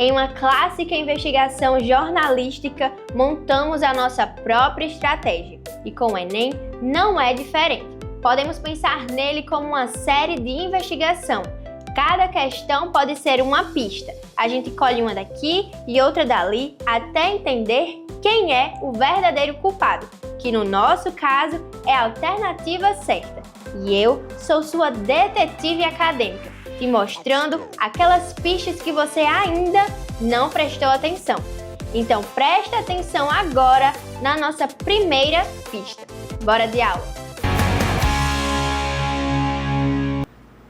Em uma clássica investigação jornalística, montamos a nossa própria estratégia. E com o Enem não é diferente. Podemos pensar nele como uma série de investigação. Cada questão pode ser uma pista. A gente colhe uma daqui e outra dali até entender quem é o verdadeiro culpado, que no nosso caso é a alternativa certa. E eu sou sua detetive acadêmica, te mostrando aquelas pistas que você ainda não prestou atenção. Então presta atenção agora na nossa primeira pista. Bora de aula!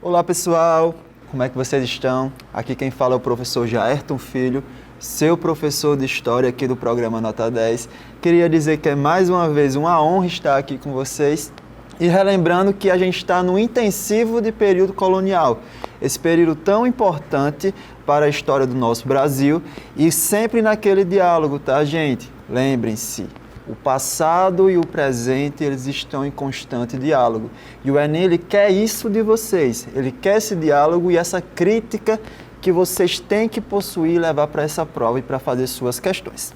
Olá pessoal, como é que vocês estão? Aqui quem fala é o professor Jairton Filho, seu professor de História aqui do programa Nota 10. Queria dizer que é mais uma vez uma honra estar aqui com vocês e relembrando que a gente está no intensivo de período colonial, esse período tão importante para a história do nosso Brasil e sempre naquele diálogo, tá gente? Lembrem-se, o passado e o presente eles estão em constante diálogo e o Enem ele quer isso de vocês, ele quer esse diálogo e essa crítica que vocês têm que possuir e levar para essa prova e para fazer suas questões.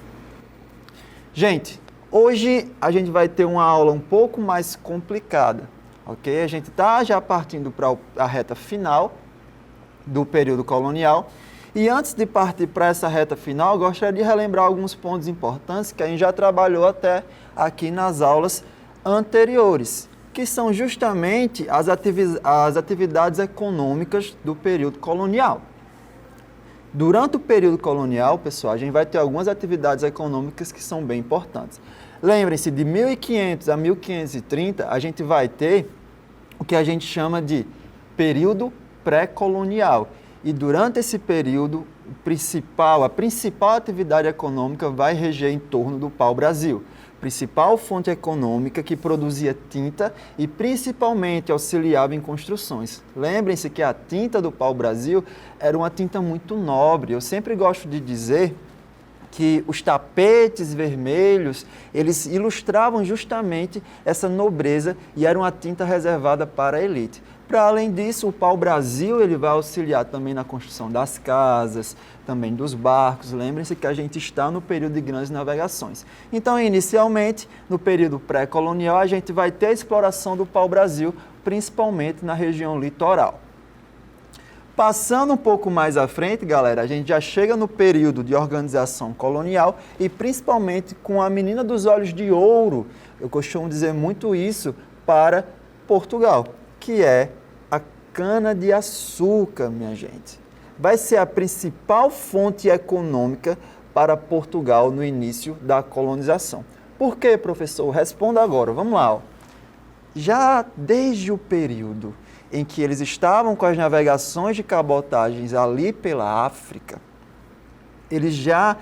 Gente, hoje a gente vai ter uma aula um pouco mais complicada, ok? A gente está já partindo para a reta final do período colonial e antes de partir para essa reta final, eu gostaria de relembrar alguns pontos importantes que a gente já trabalhou até aqui nas aulas anteriores, que são justamente as atividades econômicas do período colonial. Durante o período colonial, pessoal, a gente vai ter algumas atividades econômicas que são bem importantes. Lembrem-se, de 1500 a 1530, a gente vai ter o que a gente chama de período pré-colonial. E durante esse período, a principal atividade econômica vai reger em torno do pau-brasil. Principal fonte econômica que produzia tinta e principalmente auxiliava em construções. Lembrem-se que a tinta do pau-brasil era uma tinta muito nobre. Eu sempre gosto de dizer que os tapetes vermelhos, eles ilustravam justamente essa nobreza e era uma tinta reservada para a elite. Para além disso, o pau-brasil ele vai auxiliar também na construção das casas, também dos barcos. Lembrem-se que a gente está no período de grandes navegações. Então, inicialmente, no período pré-colonial, a gente vai ter a exploração do pau-brasil, principalmente na região litoral. Passando um pouco mais à frente, galera, a gente já chega no período de organização colonial e principalmente com a menina dos olhos de ouro, eu costumo dizer muito isso, para Portugal, que é a cana-de-açúcar, minha gente. Vai ser a principal fonte econômica para Portugal no início da colonização. Por quê, professor? Responda agora. Vamos lá. Ó. Já desde o período em que eles estavam com as navegações de cabotagens ali pela África, eles já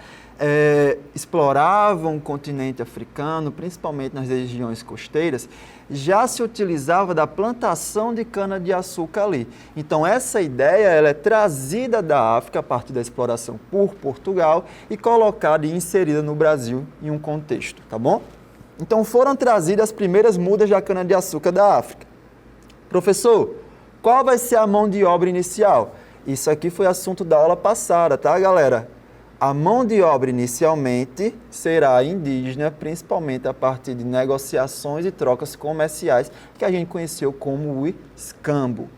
exploravam o continente africano, principalmente nas regiões costeiras, já se utilizava da plantação de cana-de-açúcar ali. Então, essa ideia ela é trazida da África a partir da exploração por Portugal e colocada e inserida no Brasil em um contexto, tá bom? Então, foram trazidas as primeiras mudas da cana-de-açúcar da África. Professor, qual vai ser a mão de obra inicial? Isso aqui foi assunto da aula passada, tá, galera? A mão de obra inicialmente será indígena, principalmente a partir de negociações e trocas comerciais, que a gente conheceu como o escambo.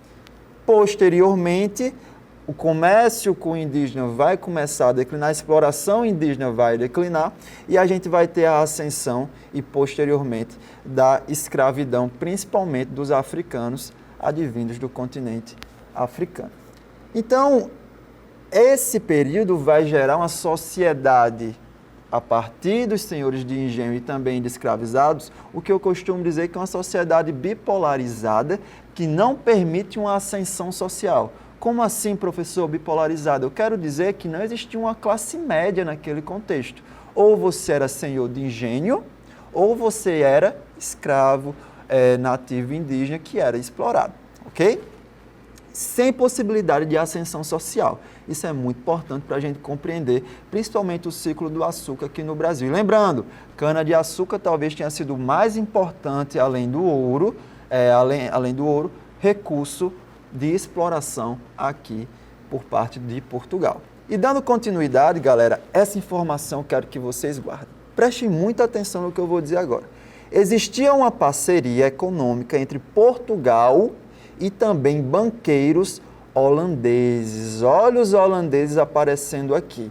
Posteriormente, o comércio com o indígena vai começar a declinar, a exploração indígena vai declinar e a gente vai ter a ascensão e, posteriormente, da escravidão, principalmente dos africanos advindos do continente africano. Então, esse período vai gerar uma sociedade a partir dos senhores de engenho e também de escravizados, o que eu costumo dizer que é uma sociedade bipolarizada que não permite uma ascensão social. Como assim, professor, bipolarizada? Eu quero dizer que não existia uma classe média naquele contexto. Ou você era senhor de engenho, ou você era escravo nativo indígena que era explorado, ok? Sem possibilidade de ascensão social. Isso é muito importante para a gente compreender, principalmente o ciclo do açúcar aqui no Brasil. E lembrando, cana-de-açúcar talvez tenha sido o mais importante, além do ouro, recurso de exploração aqui por parte de Portugal. E dando continuidade, galera, essa informação eu quero que vocês guardem. Prestem muita atenção no que eu vou dizer agora. Existia uma parceria econômica entre Portugal e também banqueiros holandeses. Olha os holandeses aparecendo aqui.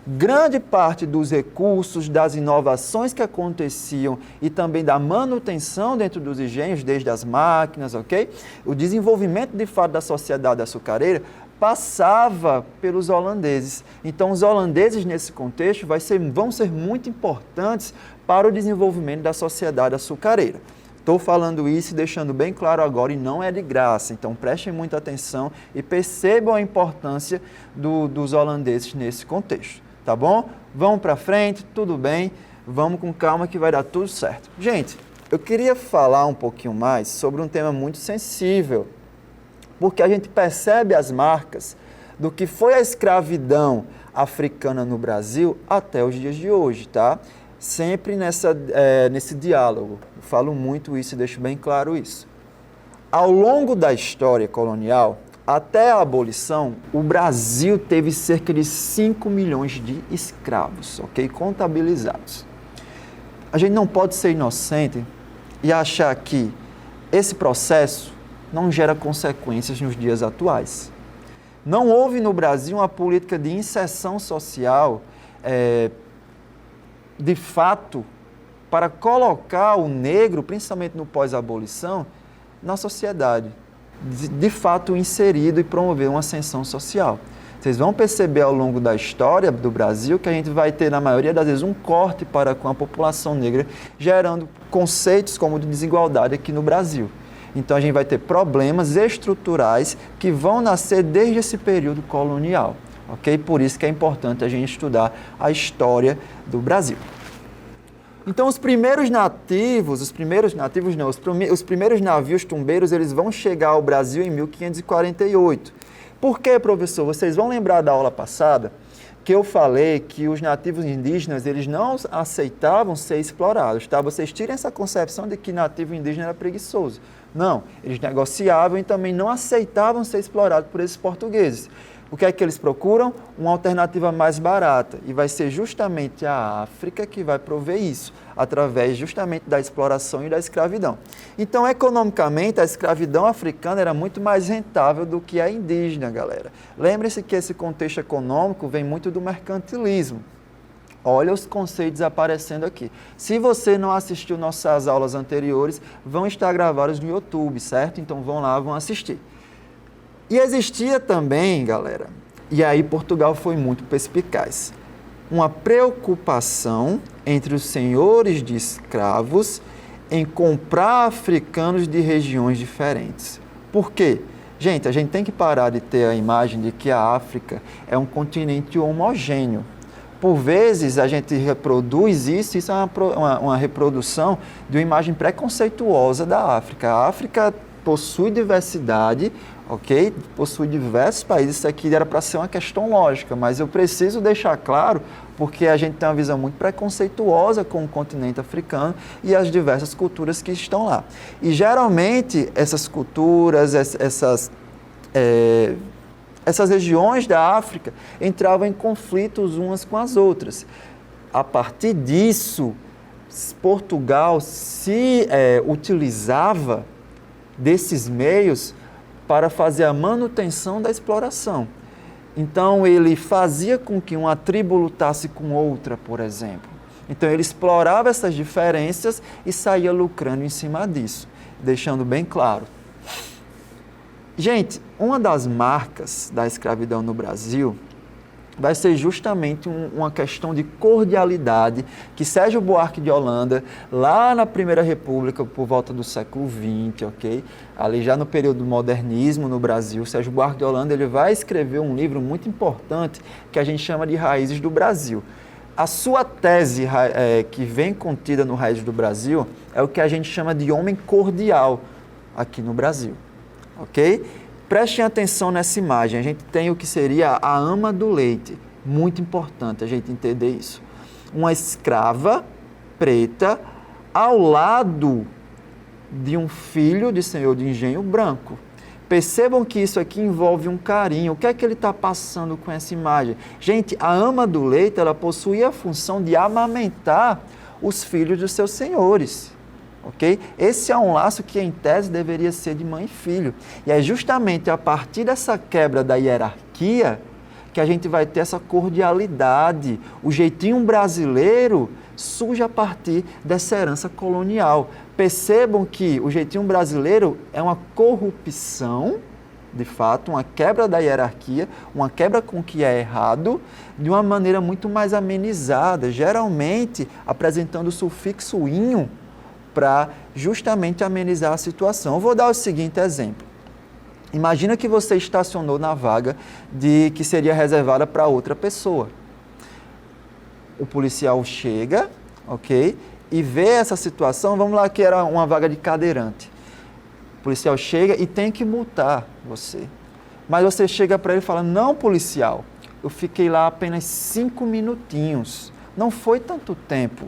Grande parte dos recursos, das inovações que aconteciam e também da manutenção dentro dos engenhos, desde as máquinas, ok? O desenvolvimento de fato da sociedade açucareira passava pelos holandeses. Então, os holandeses, nesse contexto, vão ser muito importantes para o desenvolvimento da sociedade açucareira. Estou falando isso e deixando bem claro agora, e não é de graça. Então, prestem muita atenção e percebam a importância dos holandeses nesse contexto. Tá bom? Vamos para frente, tudo bem, vamos com calma que vai dar tudo certo. Gente, eu queria falar um pouquinho mais sobre um tema muito sensível, porque a gente percebe as marcas do que foi a escravidão africana no Brasil até os dias de hoje, tá? Sempre nesse diálogo. Eu falo muito isso e deixo bem claro isso. Ao longo da história colonial, até a abolição, o Brasil teve cerca de 5 milhões de escravos, ok? Contabilizados. A gente não pode ser inocente e achar que esse processo não gera consequências nos dias atuais. Não houve no Brasil uma política de inserção social, de fato, para colocar o negro, principalmente no pós-abolição, na sociedade. De fato inserido e promover uma ascensão social. Vocês vão perceber ao longo da história do Brasil que a gente vai ter, na maioria das vezes, um corte para com a população negra, gerando conceitos como de desigualdade aqui no Brasil. Então, a gente vai ter problemas estruturais que vão nascer desde esse período colonial. Ok? Por isso que é importante a gente estudar a história do Brasil. Então, os primeiros navios tumbeiros, eles vão chegar ao Brasil em 1548. Por quê, professor? Vocês vão lembrar da aula passada que eu falei que os nativos indígenas, eles não aceitavam ser explorados, tá? Vocês tirem essa concepção de que nativo indígena era preguiçoso. Não, eles negociavam e também não aceitavam ser explorados por esses portugueses. O que é que eles procuram? Uma alternativa mais barata. E vai ser justamente a África que vai prover isso, através justamente da exploração e da escravidão. Então, economicamente, a escravidão africana era muito mais rentável do que a indígena, galera. Lembre-se que esse contexto econômico vem muito do mercantilismo. Olha os conceitos aparecendo aqui. Se você não assistiu nossas aulas anteriores, vão estar gravadas no YouTube, certo? Então, vão lá, vão assistir. E existia também, galera, e aí Portugal foi muito perspicaz, uma preocupação entre os senhores de escravos em comprar africanos de regiões diferentes. Por quê? Gente, a gente tem que parar de ter a imagem de que a África é um continente homogêneo. Por vezes, a gente reproduz isso é uma reprodução de uma imagem preconceituosa da África. A África possui diversidade, ok? Possui diversos países. Isso aqui era para ser uma questão lógica, mas eu preciso deixar claro porque a gente tem uma visão muito preconceituosa com o continente africano e as diversas culturas que estão lá. E geralmente essas culturas, essas regiões da África entravam em conflitos umas com as outras. A partir disso, Portugal se utilizava desses meios para fazer a manutenção da exploração. Então, ele fazia com que uma tribo lutasse com outra, por exemplo. Então, ele explorava essas diferenças e saía lucrando em cima disso, deixando bem claro. Gente, uma das marcas da escravidão no Brasil vai ser justamente uma questão de cordialidade que Sérgio Buarque de Holanda, lá na Primeira República, por volta do século XX, ok? Ali já no período do modernismo no Brasil, Sérgio Buarque de Holanda ele vai escrever um livro muito importante que a gente chama de Raízes do Brasil. A sua tese que vem contida no Raízes do Brasil é o que a gente chama de homem cordial aqui no Brasil, ok? Prestem atenção nessa imagem, a gente tem o que seria a ama do leite, muito importante a gente entender isso. Uma escrava preta ao lado de um filho de senhor de engenho branco. Percebam que isso aqui envolve um carinho. O que é que ele está passando com essa imagem? Gente, a ama do leite, ela possui a função de amamentar os filhos dos seus senhores. Ok? Esse é um laço que, em tese, deveria ser de mãe e filho. E é justamente a partir dessa quebra da hierarquia que a gente vai ter essa cordialidade. O jeitinho brasileiro surge a partir dessa herança colonial. Percebam que o jeitinho brasileiro é uma corrupção, de fato, uma quebra da hierarquia, uma quebra com o que é errado, de uma maneira muito mais amenizada, geralmente apresentando o sufixo inho para justamente amenizar a situação. Eu vou dar o seguinte exemplo. Imagina que você estacionou na vaga que seria reservada para outra pessoa. O policial chega, ok? E vê essa situação, vamos lá que era uma vaga de cadeirante. O policial chega e tem que multar você. Mas você chega para ele e fala, não, policial, eu fiquei lá apenas 5 minutinhos. Não foi tanto tempo.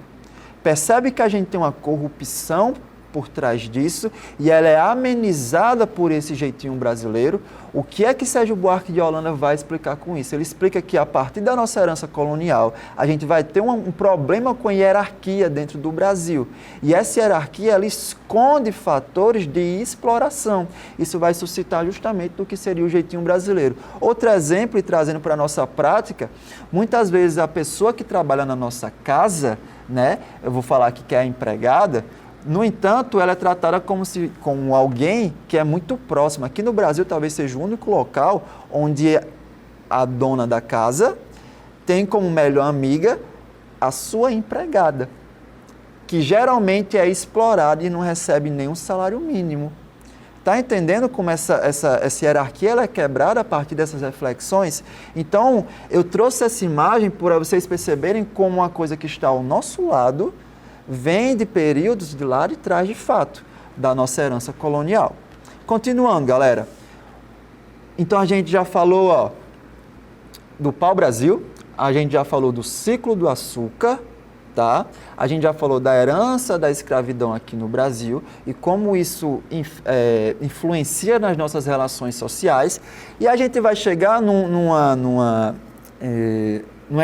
Percebe que a gente tem uma corrupção por trás disso e ela é amenizada por esse jeitinho brasileiro. O que é que Sérgio Buarque de Holanda vai explicar com isso? Ele explica que a partir da nossa herança colonial, a gente vai ter um problema com a hierarquia dentro do Brasil. E essa hierarquia, ela esconde fatores de exploração. Isso vai suscitar justamente do que seria o jeitinho brasileiro. Outro exemplo, e trazendo para a nossa prática, muitas vezes a pessoa que trabalha na nossa casa, né, eu vou falar aqui que é a empregada, no entanto, ela é tratada como alguém que é muito próximo. Aqui no Brasil, talvez seja o único local onde a dona da casa tem como melhor amiga a sua empregada, que geralmente é explorada e não recebe nenhum salário mínimo. Está entendendo como essa hierarquia ela é quebrada a partir dessas reflexões? Então, eu trouxe essa imagem para vocês perceberem como uma coisa que está ao nosso lado vem de períodos de lá de trás, de fato, da nossa herança colonial. Continuando, galera. Então, a gente já falou do pau-brasil, a gente já falou do ciclo do açúcar, tá? A gente já falou da herança da escravidão aqui no Brasil e como isso influencia nas nossas relações sociais. E a gente vai chegar numa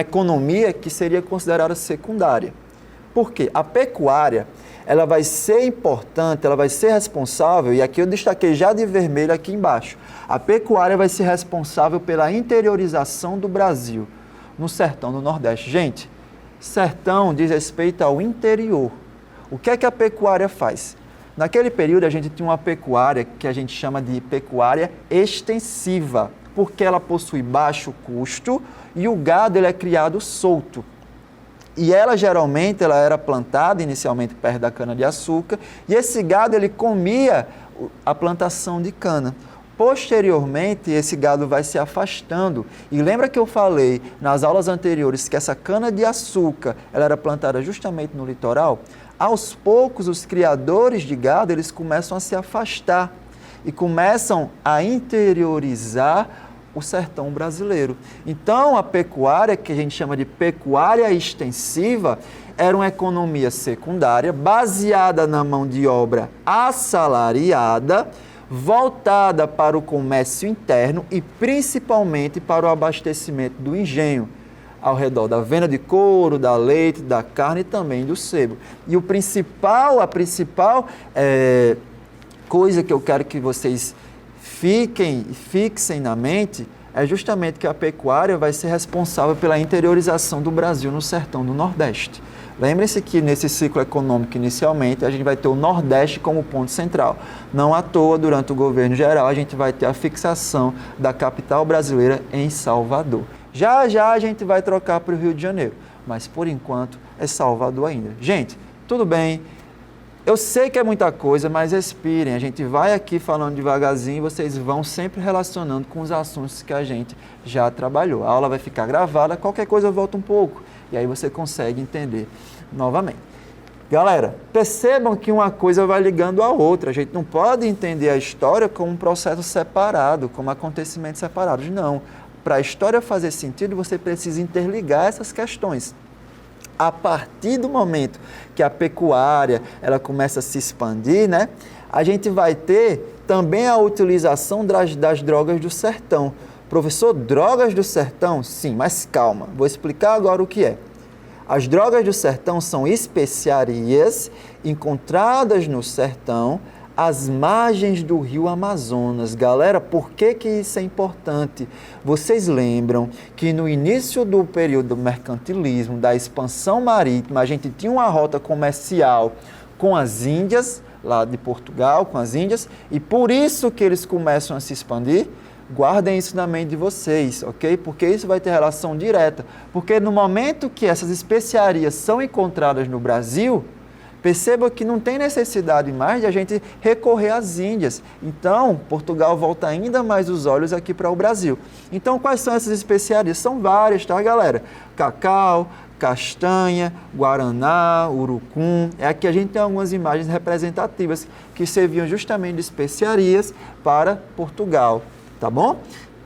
economia que seria considerada secundária. Por quê? A pecuária, ela vai ser importante, ela vai ser responsável, e aqui eu destaquei já de vermelho aqui embaixo, a pecuária vai ser responsável pela interiorização do Brasil, no sertão do Nordeste. Gente, sertão diz respeito ao interior. O que é que a pecuária faz? Naquele período a gente tinha uma pecuária que a gente chama de pecuária extensiva, porque ela possui baixo custo e o gado ele é criado solto. E ela geralmente era plantada inicialmente perto da cana-de-açúcar e esse gado ele comia a plantação de cana. Posteriormente, esse gado vai se afastando. E lembra que eu falei nas aulas anteriores que essa cana-de-açúcar ela era plantada justamente no litoral? Aos poucos, os criadores de gado eles começam a se afastar e começam a interiorizar o sertão brasileiro. Então, a pecuária, que a gente chama de pecuária extensiva, era uma economia secundária, baseada na mão de obra assalariada, voltada para o comércio interno e principalmente para o abastecimento do engenho, ao redor da venda de couro, da leite, da carne e também do sebo. E a principal coisa que eu quero que vocês fixem na mente é justamente que a pecuária vai ser responsável pela interiorização do Brasil no sertão do Nordeste. Lembre-se que nesse ciclo econômico inicialmente a gente vai ter o Nordeste como ponto central. Não à toa, durante o governo geral, a gente vai ter a fixação da capital brasileira em Salvador. Já já a gente vai trocar para o Rio de Janeiro, mas por enquanto é Salvador ainda. Gente, tudo bem. Eu sei que é muita coisa, mas respirem. A gente vai aqui falando devagarzinho e vocês vão sempre relacionando com os assuntos que a gente já trabalhou. A aula vai ficar gravada, qualquer coisa eu volto um pouco. E aí você consegue entender novamente. Galera, percebam que uma coisa vai ligando à outra. A gente não pode entender a história como um processo separado, como acontecimentos separados. Não. Para a história fazer sentido, você precisa interligar essas questões. A partir do momento que a pecuária ela começa a se expandir, né, a gente vai ter também a utilização das drogas do sertão. Professor, drogas do sertão? Sim, mas calma, vou explicar agora o que é. As drogas do sertão são especiarias encontradas no sertão, às margens do rio Amazonas. Galera, por que isso é importante? Vocês lembram que no início do período do mercantilismo, da expansão marítima, a gente tinha uma rota comercial com as Índias, lá de Portugal, com as Índias, e por isso que eles começam a se expandir? Guardem isso na mente de vocês, ok? Porque isso vai ter relação direta. Porque no momento que essas especiarias são encontradas no Brasil, perceba que não tem necessidade mais de a gente recorrer às Índias. Então, Portugal volta ainda mais os olhos aqui para o Brasil. Então, quais são essas especiarias? São várias, tá, galera? Cacau, castanha, guaraná, urucum. Aqui a gente tem algumas imagens representativas que serviam justamente de especiarias para Portugal, tá bom?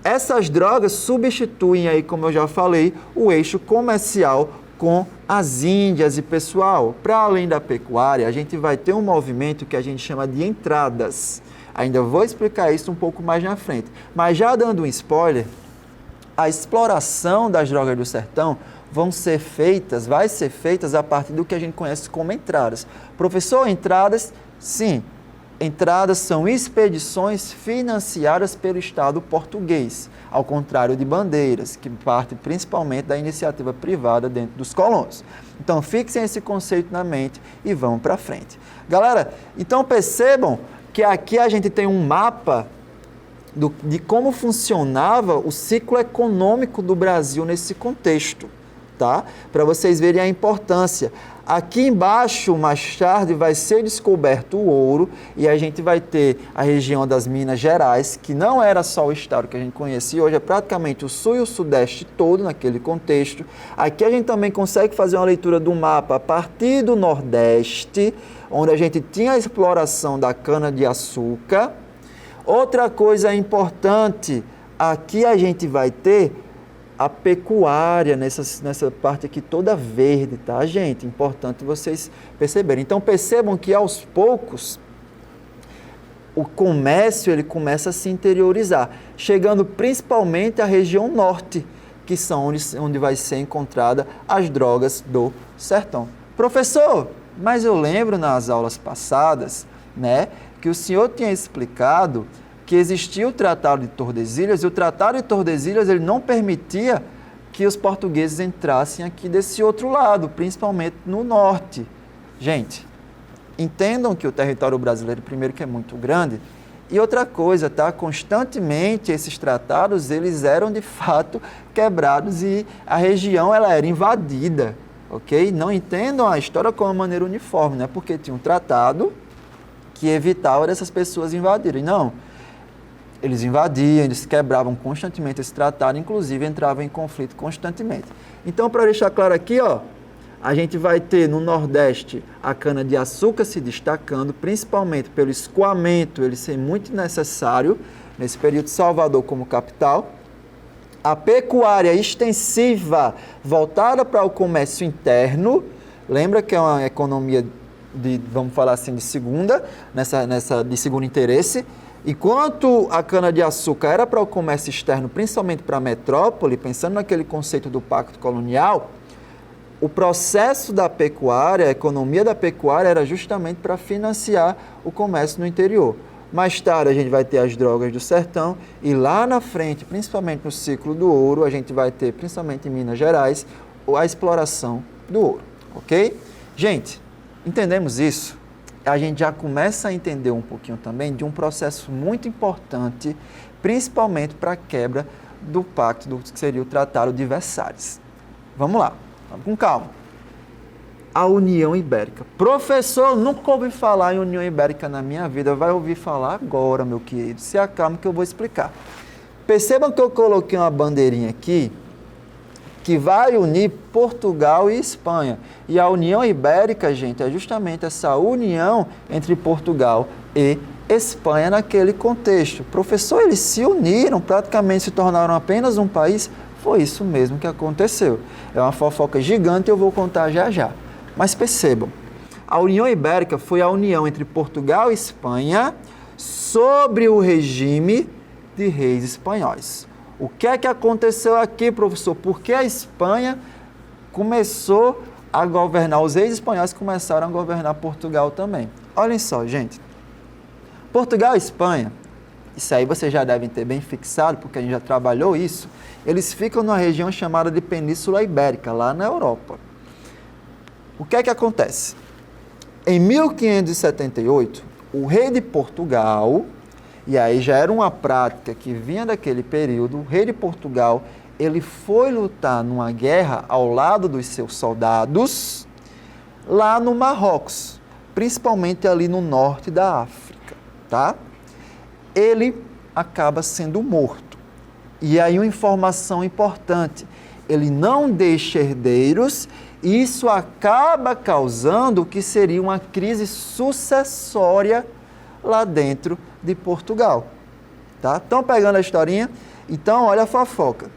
Essas drogas substituem aí, como eu já falei, o eixo comercial com as Índias. E pessoal, para além da pecuária, a gente vai ter um movimento que a gente chama de entradas. Ainda vou explicar isso um pouco mais na frente. Mas já dando um spoiler, a exploração das drogas do sertão vai ser feitas a partir do que a gente conhece como entradas. Professor, entradas? Sim. Entradas são expedições financiadas pelo Estado português, ao contrário de bandeiras, que parte principalmente da iniciativa privada dentro dos colonos. Então, fixem esse conceito na mente e vamos para frente. Galera, então percebam que aqui a gente tem um mapa de como funcionava o ciclo econômico do Brasil nesse contexto, tá? Para vocês verem a importância. Aqui embaixo, mais tarde, vai ser descoberto o ouro e a gente vai ter a região das Minas Gerais, que não era só o estado que a gente conhecia, hoje é praticamente o sul e o sudeste todo naquele contexto. Aqui a gente também consegue fazer uma leitura do mapa a partir do nordeste, onde a gente tinha a exploração da cana-de-açúcar. Outra coisa importante, aqui a gente vai ter a pecuária nessa parte aqui toda verde, tá, gente? Importante vocês perceberem. Então, percebam que aos poucos o comércio ele começa a se interiorizar, chegando principalmente à região norte, que são onde vai ser encontrada as drogas do sertão. Professor, mas eu lembro nas aulas passadas, né, que o senhor tinha explicado que existia o Tratado de Tordesilhas, e o Tratado de Tordesilhas ele não permitia que os portugueses entrassem aqui desse outro lado, principalmente no norte. Gente, entendam que o território brasileiro, primeiro, que é muito grande, e outra coisa, tá? Constantemente esses tratados, eles eram de fato quebrados e a região ela era invadida, ok? Não entendam a história como uma maneira uniforme, não é porque tinha um tratado que evitava dessas pessoas invadirem, não. Eles invadiam, eles quebravam constantemente esse tratado, inclusive entravam em conflito constantemente. Então, para deixar claro aqui, ó, a gente vai ter no Nordeste a cana-de-açúcar se destacando, principalmente pelo escoamento, ele ser muito necessário nesse período de Salvador como capital. A pecuária extensiva, voltada para o comércio interno, lembra que é uma economia vamos falar assim, de segundo interesse. Enquanto a cana-de-açúcar era para o comércio externo, principalmente para a metrópole, pensando naquele conceito do pacto colonial, o processo da pecuária, a economia da pecuária era justamente para financiar o comércio no interior. Mais tarde a gente vai ter as drogas do sertão e lá na frente, principalmente no ciclo do ouro, a gente vai ter, principalmente em Minas Gerais, a exploração do ouro, ok? Gente, entendemos isso? A gente já começa a entender um pouquinho também de um processo muito importante, principalmente para a quebra do pacto, que seria o Tratado de Versalhes. Vamos lá, vamos com calma. A União Ibérica. Professor, nunca ouvi falar em União Ibérica na minha vida, vai ouvir falar agora, meu querido. Se acalme que eu vou explicar. Percebam que eu coloquei uma bandeirinha aqui, que vai unir Portugal e Espanha. E a União Ibérica, gente, é justamente essa união entre Portugal e Espanha naquele contexto. Professor, eles se uniram, praticamente se tornaram apenas um país? Foi isso mesmo que aconteceu. É uma fofoca gigante e eu vou contar já já. Mas percebam, A União Ibérica foi a união entre Portugal e Espanha sobre o regime de reis espanhóis. O que é que aconteceu aqui, professor? Porque a Espanha começou a governar, os reis espanhóis começaram a governar Portugal também. Olhem só, gente. Portugal e Espanha, isso aí vocês já devem ter bem fixado, porque a gente já trabalhou isso, eles ficam numa região chamada de Península Ibérica, lá na Europa. O que é que acontece? Em 1578, o rei de Portugal, e aí já era uma prática que vinha daquele período, o rei de Portugal, ele foi lutar numa guerra ao lado dos seus soldados, lá no Marrocos, principalmente ali no norte da África, tá? Ele acaba sendo morto. E aí uma informação importante, ele não deixa herdeiros, e isso acaba causando o que seria uma crise sucessória lá dentro de Portugal. Tá? Estão pegando a historinha? Então, olha a fofoca.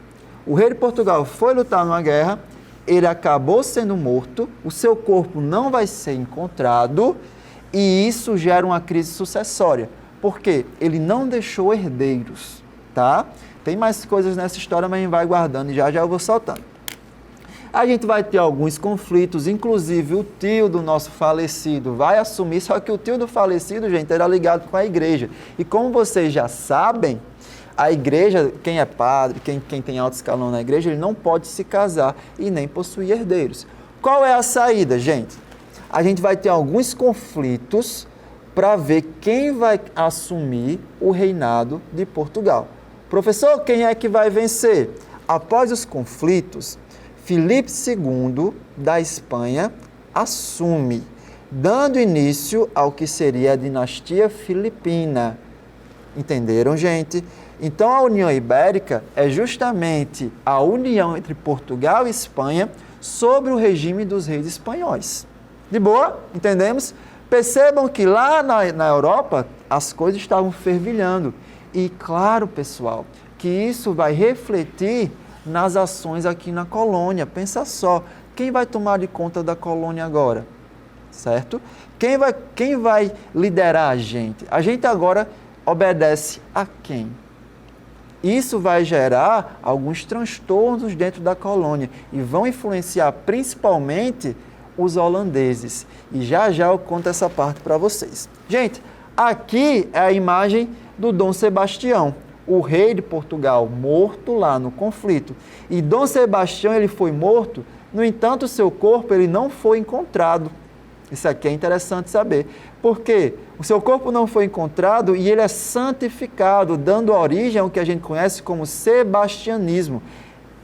O rei de Portugal foi lutar numa guerra, ele acabou sendo morto, o seu corpo não vai ser encontrado, e isso gera uma crise sucessória. Por quê? Ele não deixou herdeiros. Tá? Tem mais coisas nessa história, mas a gente vai guardando e já eu vou soltando. A gente vai ter alguns conflitos, inclusive o tio do nosso falecido vai assumir, só que o tio do falecido, gente, era ligado com a igreja. E como vocês já sabem, a igreja, quem é padre, quem tem alto escalão na igreja, ele não pode se casar e nem possuir herdeiros. Qual é a saída, gente? A gente vai ter alguns conflitos para ver quem vai assumir o reinado de Portugal. Professor, quem é que vai vencer? Após os conflitos, Filipe II da Espanha assume, dando início ao que seria a dinastia filipina. Entenderam, gente? Então, a União Ibérica é justamente a união entre Portugal e Espanha sobre o regime dos reis espanhóis. De boa? Entendemos? Percebam que lá na Europa as coisas estavam fervilhando. E claro, pessoal, que isso vai refletir nas ações aqui na colônia. Pensa só, quem vai tomar de conta da colônia agora? Certo? Quem vai liderar a gente? A gente agora obedece a quem? Isso vai gerar alguns transtornos dentro da colônia e vão influenciar principalmente os holandeses. E já eu conto essa parte para vocês. Gente, aqui é a imagem do Dom Sebastião, o rei de Portugal, morto lá no conflito. E Dom Sebastião, ele foi morto, no entanto, o seu corpo ele não foi encontrado. Isso aqui é interessante saber. Por quê? O seu corpo não foi encontrado e ele é santificado, dando origem ao que a gente conhece como sebastianismo.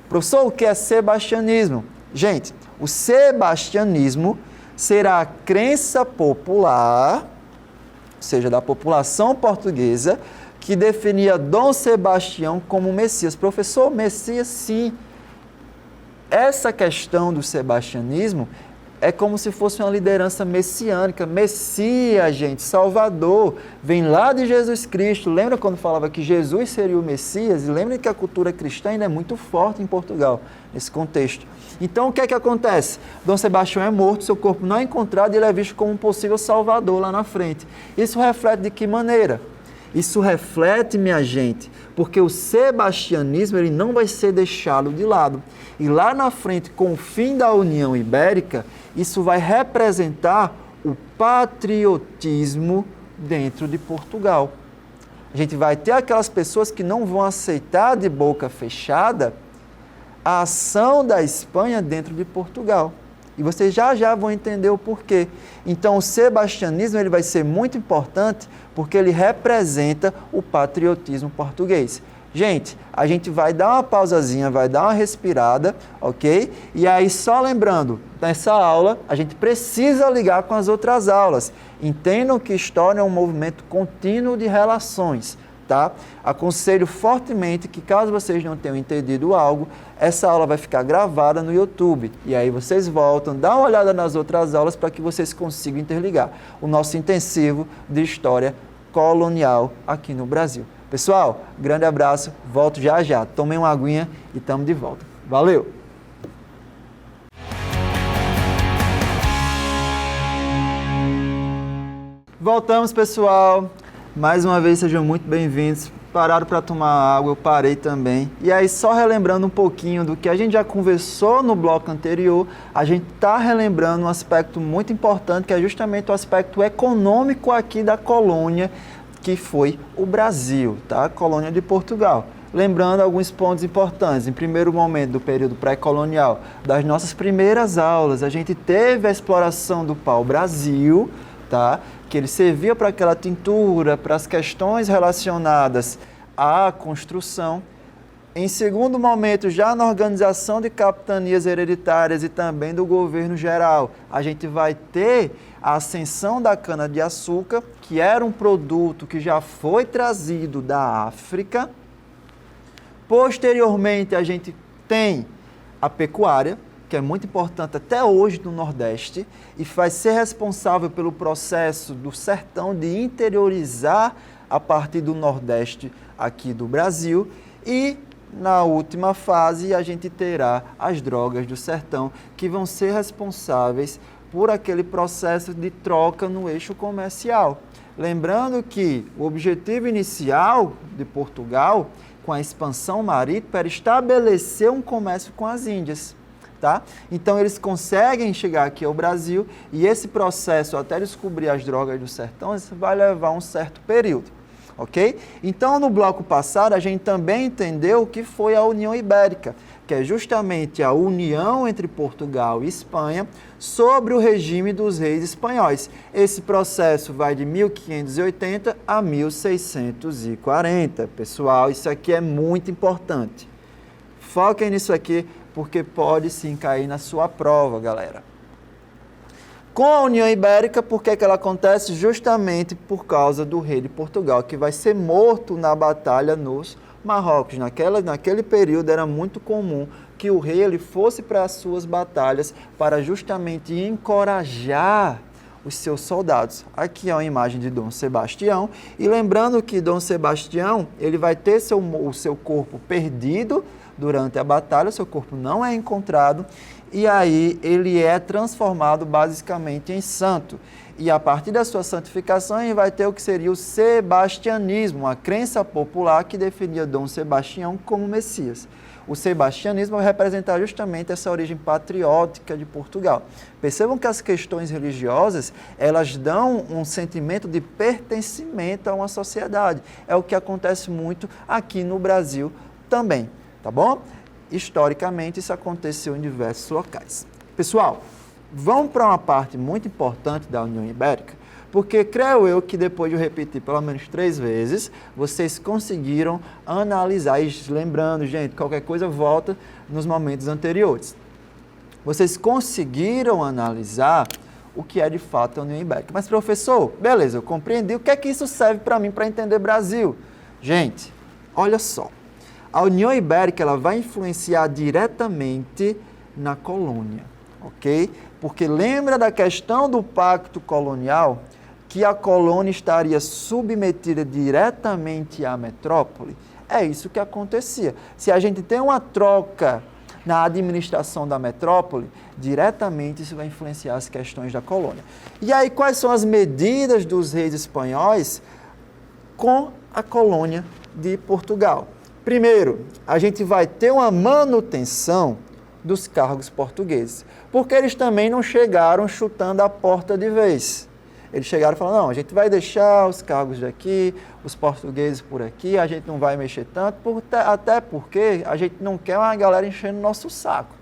Professor, o que é sebastianismo? Gente, o sebastianismo será a crença popular, ou seja, da população portuguesa, que definia Dom Sebastião como Messias. Professor, Messias, sim. Essa questão do sebastianismo é como se fosse uma liderança messiânica. Messias, gente, Salvador, vem lá de Jesus Cristo. Lembra quando falava que Jesus seria o Messias? E lembra que a cultura cristã ainda é muito forte em Portugal, nesse contexto. Então, o que é que acontece? Dom Sebastião é morto, seu corpo não é encontrado e ele é visto como um possível Salvador lá na frente. Isso reflete de que maneira? Isso reflete, minha gente, porque o sebastianismo ele não vai ser deixado de lado. E lá na frente, com o fim da União Ibérica, isso vai representar o patriotismo dentro de Portugal. A gente vai ter aquelas pessoas que não vão aceitar de boca fechada a ação da Espanha dentro de Portugal. E vocês já vão entender o porquê. Então, o sebastianismo ele vai ser muito importante porque ele representa o patriotismo português. Gente, a gente vai dar uma pausazinha, vai dar uma respirada, ok? E aí, só lembrando, nessa aula, a gente precisa ligar com as outras aulas. Entendam que história é um movimento contínuo de relações, tá? Aconselho fortemente que, caso vocês não tenham entendido algo, essa aula vai ficar gravada no YouTube. E aí vocês voltam, dá uma olhada nas outras aulas para que vocês consigam interligar o nosso intensivo de história colonial aqui no Brasil. Pessoal, grande abraço, volto já. Tomem uma aguinha e estamos de volta. Valeu! Voltamos, pessoal. Mais uma vez, sejam muito bem-vindos. Pararam para tomar água, eu parei também. E aí, só relembrando um pouquinho do que a gente já conversou no bloco anterior, a gente está relembrando um aspecto muito importante, que é justamente o aspecto econômico aqui da colônia, que foi o Brasil, tá? A colônia de Portugal. Lembrando alguns pontos importantes. Em primeiro momento do período pré-colonial, das nossas primeiras aulas, a gente teve a exploração do pau-brasil, tá? Que ele servia para aquela tintura, para as questões relacionadas à construção. Em segundo momento, já na organização de capitanias hereditárias e também do governo geral, a gente vai ter a ascensão da cana-de-açúcar, que era um produto que já foi trazido da África. Posteriormente, a gente tem a pecuária, que é muito importante até hoje no Nordeste, e vai ser responsável pelo processo do sertão de interiorizar a partir do Nordeste aqui do Brasil. E na última fase a gente terá as drogas do sertão, que vão ser responsáveis por aquele processo de troca no eixo comercial. Lembrando que o objetivo inicial de Portugal, com a expansão marítima, era estabelecer um comércio com as Índias. Tá? Então, eles conseguem chegar aqui ao Brasil e esse processo, até descobrir as drogas do sertão, isso vai levar um certo período, ok? Então, no bloco passado, a gente também entendeu o que foi a União Ibérica, que é justamente a união entre Portugal e Espanha sobre o regime dos reis espanhóis. Esse processo vai de 1580 a 1640. Pessoal, isso aqui é muito importante. Foquem nisso aqui, porque pode sim cair na sua prova, galera. Com a União Ibérica, por que ela acontece? Justamente por causa do rei de Portugal, que vai ser morto na batalha nos Marrocos. Naquele período era muito comum que o rei ele fosse para as suas batalhas para justamente encorajar os seus soldados. Aqui é uma imagem de Dom Sebastião, e lembrando que Dom Sebastião ele vai ter o seu corpo perdido durante a batalha, seu corpo não é encontrado, e aí ele é transformado basicamente em santo. E a partir da sua santificação, ele vai ter o que seria o sebastianismo, a crença popular que definia Dom Sebastião como Messias. O sebastianismo vai representar justamente essa origem patriótica de Portugal. Percebam que as questões religiosas, elas dão um sentimento de pertencimento a uma sociedade. É o que acontece muito aqui no Brasil também. Tá bom? Historicamente, isso aconteceu em diversos locais. Pessoal, vamos para uma parte muito importante da União Ibérica, porque creio eu que depois de eu repetir pelo menos 3 vezes, vocês conseguiram analisar. E lembrando, gente, qualquer coisa volta nos momentos anteriores. Vocês conseguiram analisar o que é de fato a União Ibérica. Mas, professor, beleza, eu compreendi. O que é que isso serve para mim para entender Brasil? Gente, olha só. A União Ibérica ela vai influenciar diretamente na colônia, ok? Porque lembra da questão do pacto colonial, que a colônia estaria submetida diretamente à metrópole? É isso que acontecia. Se a gente tem uma troca na administração da metrópole, diretamente isso vai influenciar as questões da colônia. E aí, quais são as medidas dos reis espanhóis com a colônia de Portugal? Primeiro, a gente vai ter uma manutenção dos cargos portugueses, porque eles também não chegaram chutando a porta de vez. Eles chegaram e falaram, não, a gente vai deixar os cargos daqui, os portugueses por aqui, a gente não vai mexer tanto, até porque a gente não quer uma galera enchendo o nosso saco,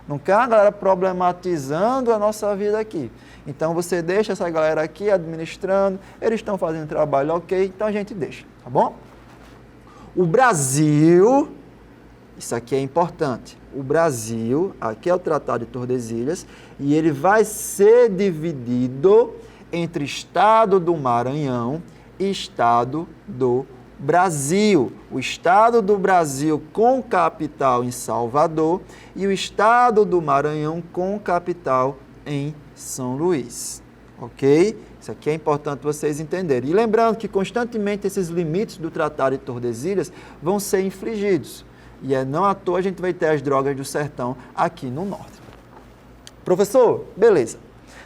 não quer uma galera problematizando a nossa vida aqui. Então, você deixa essa galera aqui administrando, eles estão fazendo trabalho ok, então a gente deixa, tá bom? O Brasil, isso aqui é importante, o Brasil, aqui é o Tratado de Tordesilhas, e ele vai ser dividido entre Estado do Maranhão e Estado do Brasil. O Estado do Brasil com capital em Salvador e o Estado do Maranhão com capital em São Luís. Ok? Isso aqui é importante vocês entenderem. E lembrando que constantemente esses limites do Tratado de Tordesilhas vão ser infringidos. E não à toa a gente vai ter as drogas do sertão aqui no norte. Professor, beleza.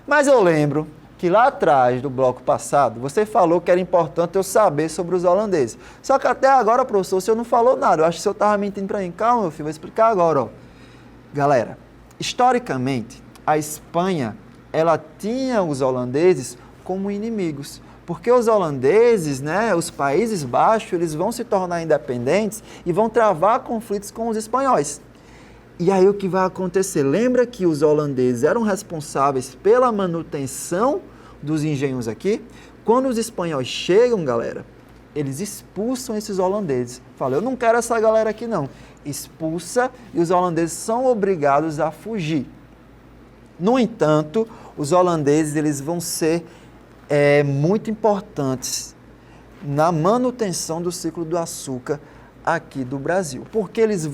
Mas eu lembro que lá atrás do bloco passado, você falou que era importante eu saber sobre os holandeses. Só que até agora, professor, o senhor não falou nada. Eu acho que o senhor estava mentindo para mim. Calma, meu filho, vou explicar agora. Ó. Galera, historicamente, a Espanha, ela tinha os holandeses como inimigos. Porque os holandeses, né, os Países Baixos, eles vão se tornar independentes e vão travar conflitos com os espanhóis. E aí o que vai acontecer? Lembra que os holandeses eram responsáveis pela manutenção dos engenhos aqui? Quando os espanhóis chegam, galera, eles expulsam esses holandeses. Fala, eu não quero essa galera aqui não. Expulsa e os holandeses são obrigados a fugir. No entanto, os holandeses eles vão ser muito importantes na manutenção do ciclo do açúcar aqui do Brasil, porque eles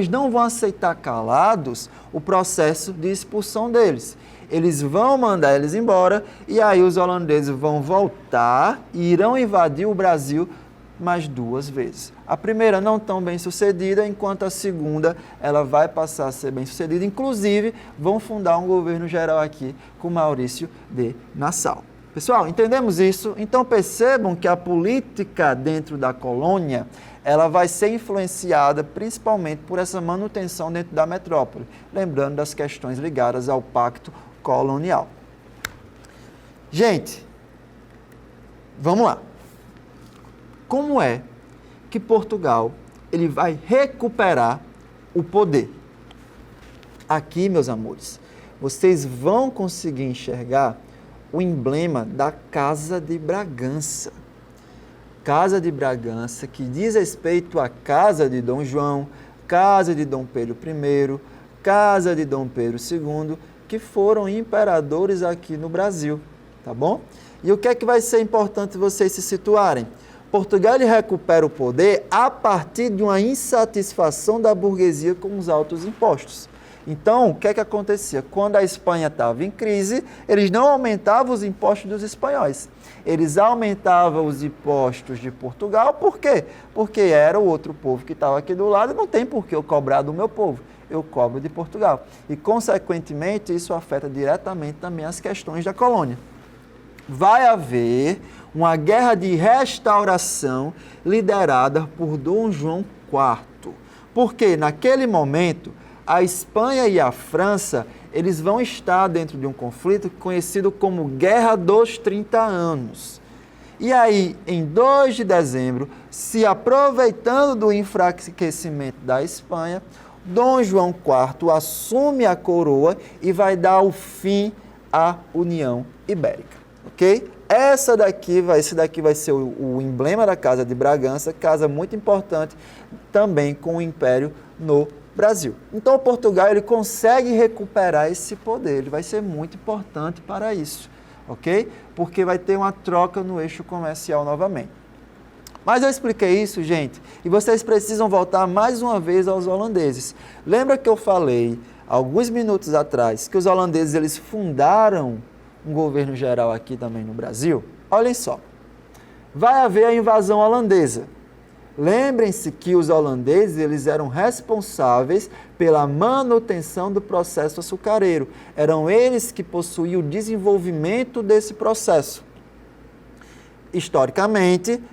não vão aceitar calados o processo de expulsão deles. Eles vão mandar eles embora e aí os holandeses vão voltar e irão invadir o Brasil mais 2 vezes. A primeira não tão bem sucedida, enquanto a segunda ela vai passar a ser bem sucedida. Inclusive, vão fundar um governo geral aqui com Maurício de Nassau. Pessoal, entendemos isso? Então percebam que a política dentro da colônia, ela vai ser influenciada principalmente por essa manutenção dentro da metrópole, lembrando das questões ligadas ao pacto colonial. Gente, vamos lá. Como é que Portugal ele vai recuperar o poder? Aqui, meus amores, vocês vão conseguir enxergar o emblema da Casa de Bragança. Casa de Bragança, que diz respeito à casa de Dom João, casa de Dom Pedro I, casa de Dom Pedro II, que foram imperadores aqui no Brasil, tá bom? E o que é que vai ser importante vocês se situarem? Portugal ele recupera o poder a partir de uma insatisfação da burguesia com os altos impostos. Então, o que é que acontecia? Quando a Espanha estava em crise, eles não aumentavam os impostos dos espanhóis. Eles aumentavam os impostos de Portugal. Por quê? Porque era o outro povo que estava aqui do lado, não tem por que eu cobrar do meu povo. Eu cobro de Portugal. E, consequentemente, isso afeta diretamente também as questões da colônia. Vai haver uma guerra de restauração liderada por Dom João IV. Porque, naquele momento, a Espanha e a França, eles vão estar dentro de um conflito conhecido como Guerra dos 30 Anos. E aí, em 2 de dezembro, se aproveitando do enfraquecimento da Espanha, Dom João IV assume a coroa e vai dar o fim à União Ibérica, ok? Esse daqui vai ser o emblema da Casa de Bragança, casa muito importante também com o Império no Brasil. Então, Portugal ele consegue recuperar esse poder, ele vai ser muito importante para isso, ok? Porque vai ter uma troca no eixo comercial novamente. Mas eu expliquei isso, gente, e vocês precisam voltar mais uma vez aos holandeses. Lembra que eu falei, alguns minutos atrás, que os holandeses eles fundaram um governo geral aqui também no Brasil? Olhem só, vai haver a invasão holandesa. Lembrem-se que os holandeses eles eram responsáveis pela manutenção do processo açucareiro. Eram eles que possuíam o desenvolvimento desse processo. Historicamente,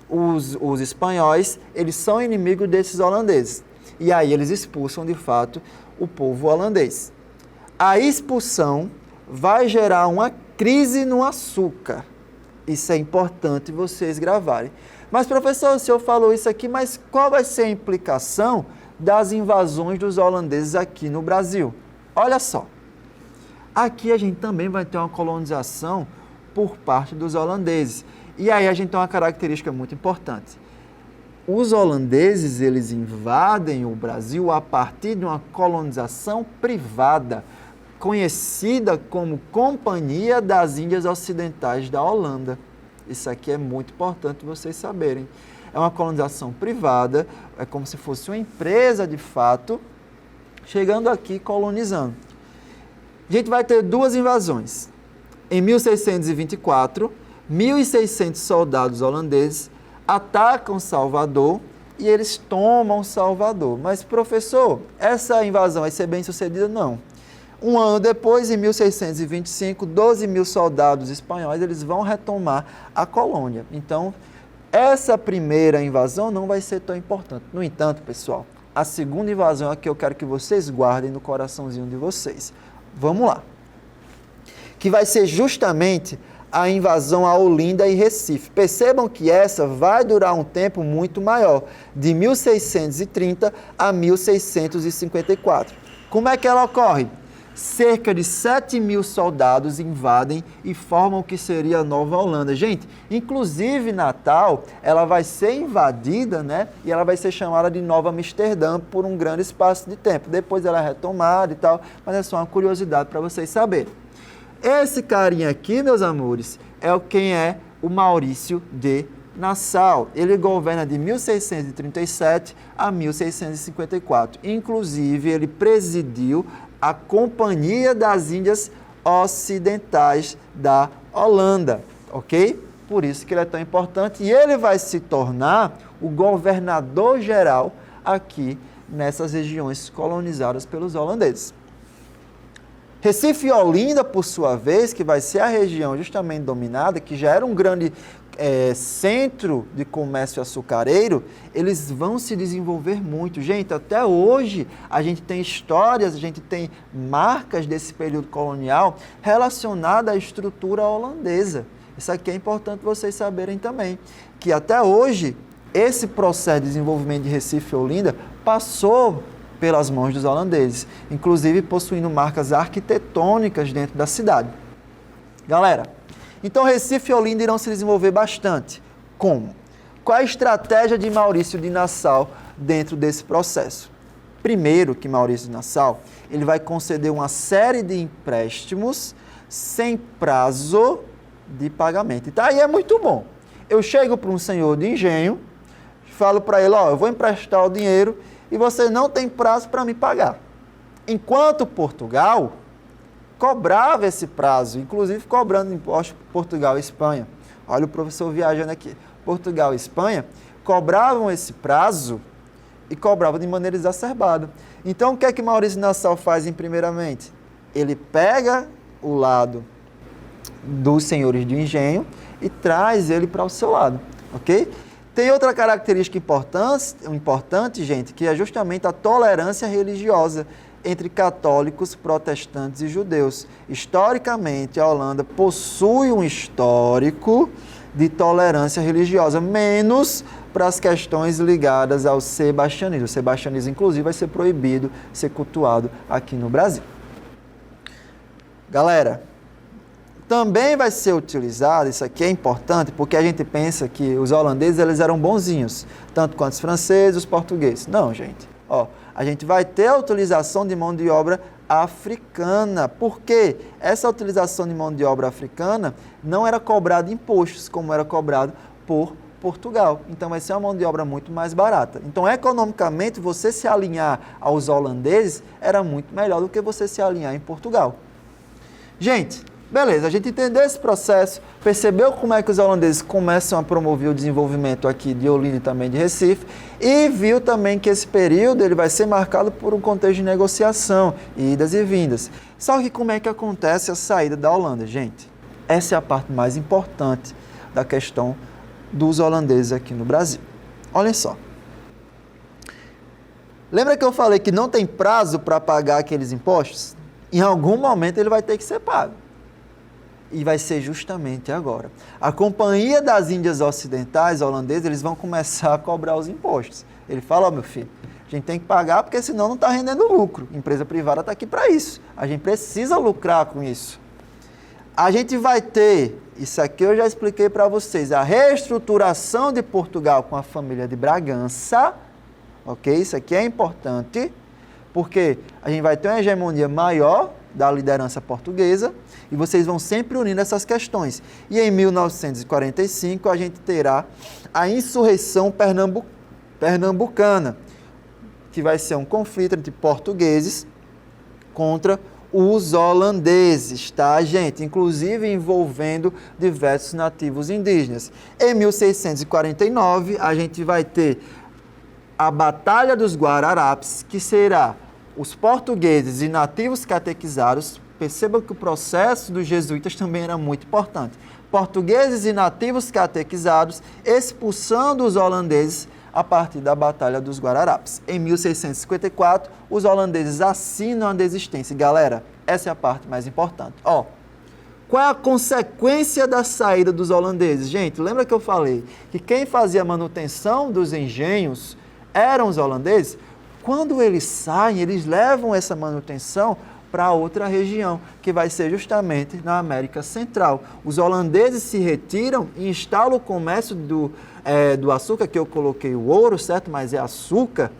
os espanhóis eles são inimigos desses holandeses. E aí eles expulsam, de fato, o povo holandês. A expulsão vai gerar uma crise no açúcar. Isso é importante vocês gravarem. Mas, professor, o senhor falou isso aqui, mas qual vai ser a implicação das invasões dos holandeses aqui no Brasil? Olha só, aqui a gente também vai ter uma colonização por parte dos holandeses. E aí a gente tem uma característica muito importante. Os holandeses, eles invadem o Brasil a partir de uma colonização privada, conhecida como Companhia das Índias Ocidentais da Holanda. Isso aqui é muito importante vocês saberem. É uma colonização privada, é como se fosse uma empresa de fato, chegando aqui colonizando. A gente vai ter 2 invasões. Em 1624, 1.600 soldados holandeses atacam Salvador e eles tomam Salvador. Mas, professor, essa invasão vai ser bem sucedida? Não. Um ano depois, em 1625, 12 mil soldados espanhóis eles vão retomar a colônia. Então, essa primeira invasão não vai ser tão importante. No entanto, pessoal, a segunda invasão é a que eu quero que vocês guardem no coraçãozinho de vocês. Vamos lá. Que vai ser justamente a invasão a Olinda e Recife. Percebam que essa vai durar um tempo muito maior, de 1630 a 1654. Como é que ela ocorre? Cerca de 7 mil soldados invadem e formam o que seria a Nova Holanda. Gente, inclusive Natal, ela vai ser invadida, né? E ela vai ser chamada de Nova Amsterdã por um grande espaço de tempo. Depois ela é retomada e tal, mas é só uma curiosidade para vocês saberem. Esse carinha aqui, meus amores, quem é o Maurício de Nassau. Ele governa de 1637 a 1654. Inclusive, ele presidiu a Companhia das Índias Ocidentais da Holanda, ok? Por isso que ele é tão importante e ele vai se tornar o governador-geral aqui nessas regiões colonizadas pelos holandeses. Recife e Olinda, por sua vez, que vai ser a região justamente dominada, que já era um grande centro de comércio açucareiro, eles vão se desenvolver muito. Gente, até hoje a gente tem histórias, a gente tem marcas desse período colonial relacionadas à estrutura holandesa. Isso aqui é importante vocês saberem também, que até hoje esse processo de desenvolvimento de Recife e Olinda passou pelas mãos dos holandeses, inclusive possuindo marcas arquitetônicas dentro da cidade. Galera, então Recife e Olinda irão se desenvolver bastante. Como? Qual a estratégia de Maurício de Nassau dentro desse processo? Primeiro que Maurício de Nassau, ele vai conceder uma série de empréstimos sem prazo de pagamento. Então aí é muito bom. Eu chego para um senhor de engenho, falo para ele, eu vou emprestar o dinheiro e você não tem prazo para me pagar. Enquanto Portugal cobrava esse prazo, inclusive cobrando impostos por Portugal e Espanha. Olha o professor viajando aqui. Portugal e Espanha cobravam esse prazo e cobravam de maneira exacerbada. Então, o que é que Maurício de Nassau faz primeiramente? Ele pega o lado dos senhores de engenho e traz ele para o seu lado, ok? Tem outra característica importante, gente, que é justamente a tolerância religiosa entre católicos, protestantes e judeus. Historicamente, a Holanda possui um histórico de tolerância religiosa, menos para as questões ligadas ao sebastianismo. O sebastianismo, inclusive, vai ser proibido ser cultuado aqui no Brasil. Galera, também vai ser utilizado, isso aqui é importante, porque a gente pensa que os holandeses eles eram bonzinhos, tanto quanto os franceses, os portugueses. Não, gente. A gente vai ter a utilização de mão de obra africana. Por quê? Essa utilização de mão de obra africana não era cobrada impostos, como era cobrado por Portugal. Então, vai ser uma mão de obra muito mais barata. Então, economicamente, você se alinhar aos holandeses era muito melhor do que você se alinhar em Portugal. Gente, beleza, a gente entendeu esse processo, percebeu como é que os holandeses começam a promover o desenvolvimento aqui de Olinda e também de Recife, e viu também que esse período ele vai ser marcado por um contexto de negociação, idas e vindas. Só que como é que acontece a saída da Holanda, gente? Essa é a parte mais importante da questão dos holandeses aqui no Brasil. Olhem só. Lembra que eu falei que não tem prazo para pagar aqueles impostos? Em algum momento ele vai ter que ser pago. E vai ser justamente agora. A Companhia das Índias Ocidentais holandesas, eles vão começar a cobrar os impostos. Ele fala, meu filho, a gente tem que pagar porque senão não está rendendo lucro. A empresa privada está aqui para isso. A gente precisa lucrar com isso. A gente vai ter, isso aqui eu já expliquei para vocês, a reestruturação de Portugal com a família de Bragança, ok? Isso aqui é importante, porque a gente vai ter uma hegemonia maior da liderança portuguesa, e vocês vão sempre unindo essas questões. E em 1945 a gente terá a insurreição pernambucana, que vai ser um conflito entre portugueses contra os holandeses, tá, gente? Inclusive envolvendo diversos nativos indígenas. Em 1649 a gente vai ter a Batalha dos Guararapes, que será os portugueses e nativos catequizados, percebam que o processo dos jesuítas também era muito importante. Portugueses e nativos catequizados expulsando os holandeses a partir da Batalha dos Guararapes. Em 1654, os holandeses assinam a desistência. E, galera, essa é a parte mais importante. Ó, qual é a consequência da saída dos holandeses? Gente, lembra que eu falei que quem fazia a manutenção dos engenhos eram os holandeses? Quando eles saem, eles levam essa manutenção para outra região, que vai ser justamente na América Central. Os holandeses se retiram e instalam o comércio do açúcar, que eu coloquei o ouro, certo? Mas é açúcar,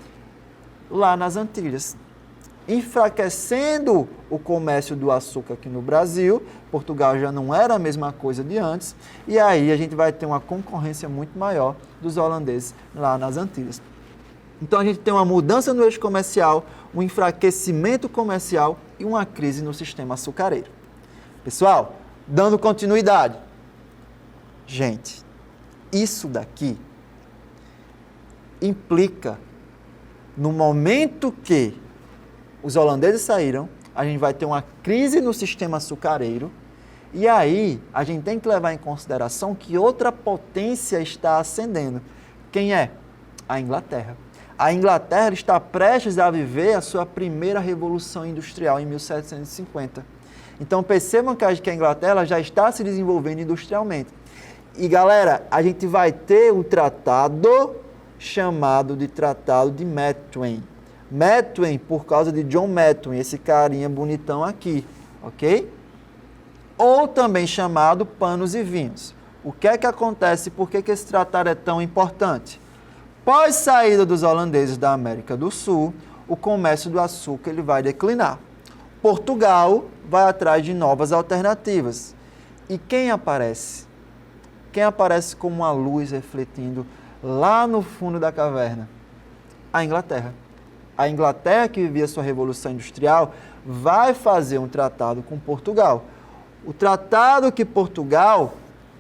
lá nas Antilhas. Enfraquecendo o comércio do açúcar aqui no Brasil, Portugal já não era a mesma coisa de antes, e aí a gente vai ter uma concorrência muito maior dos holandeses lá nas Antilhas. Então a gente tem uma mudança no eixo comercial, um enfraquecimento comercial e uma crise no sistema açucareiro. Pessoal, dando continuidade. Gente, isso daqui implica, no momento que os holandeses saíram, a gente vai ter uma crise no sistema açucareiro, e aí a gente tem que levar em consideração que outra potência está ascendendo. Quem é? A Inglaterra. A Inglaterra está prestes a viver a sua primeira revolução industrial em 1750. Então percebam que a Inglaterra já está se desenvolvendo industrialmente. E galera, a gente vai ter o tratado chamado de Tratado de Methuen. Methuen por causa de John Methuen, esse carinha bonitão aqui, ok? Ou também chamado Panos e Vinhos. O que é que acontece? Por que esse tratado é tão importante? Pós saída dos holandeses da América do Sul, o comércio do açúcar ele vai declinar. Portugal vai atrás de novas alternativas. E quem aparece? Quem aparece como uma luz refletindo lá no fundo da caverna? A Inglaterra. A Inglaterra, que vivia sua Revolução Industrial, vai fazer um tratado com Portugal. O tratado que Portugal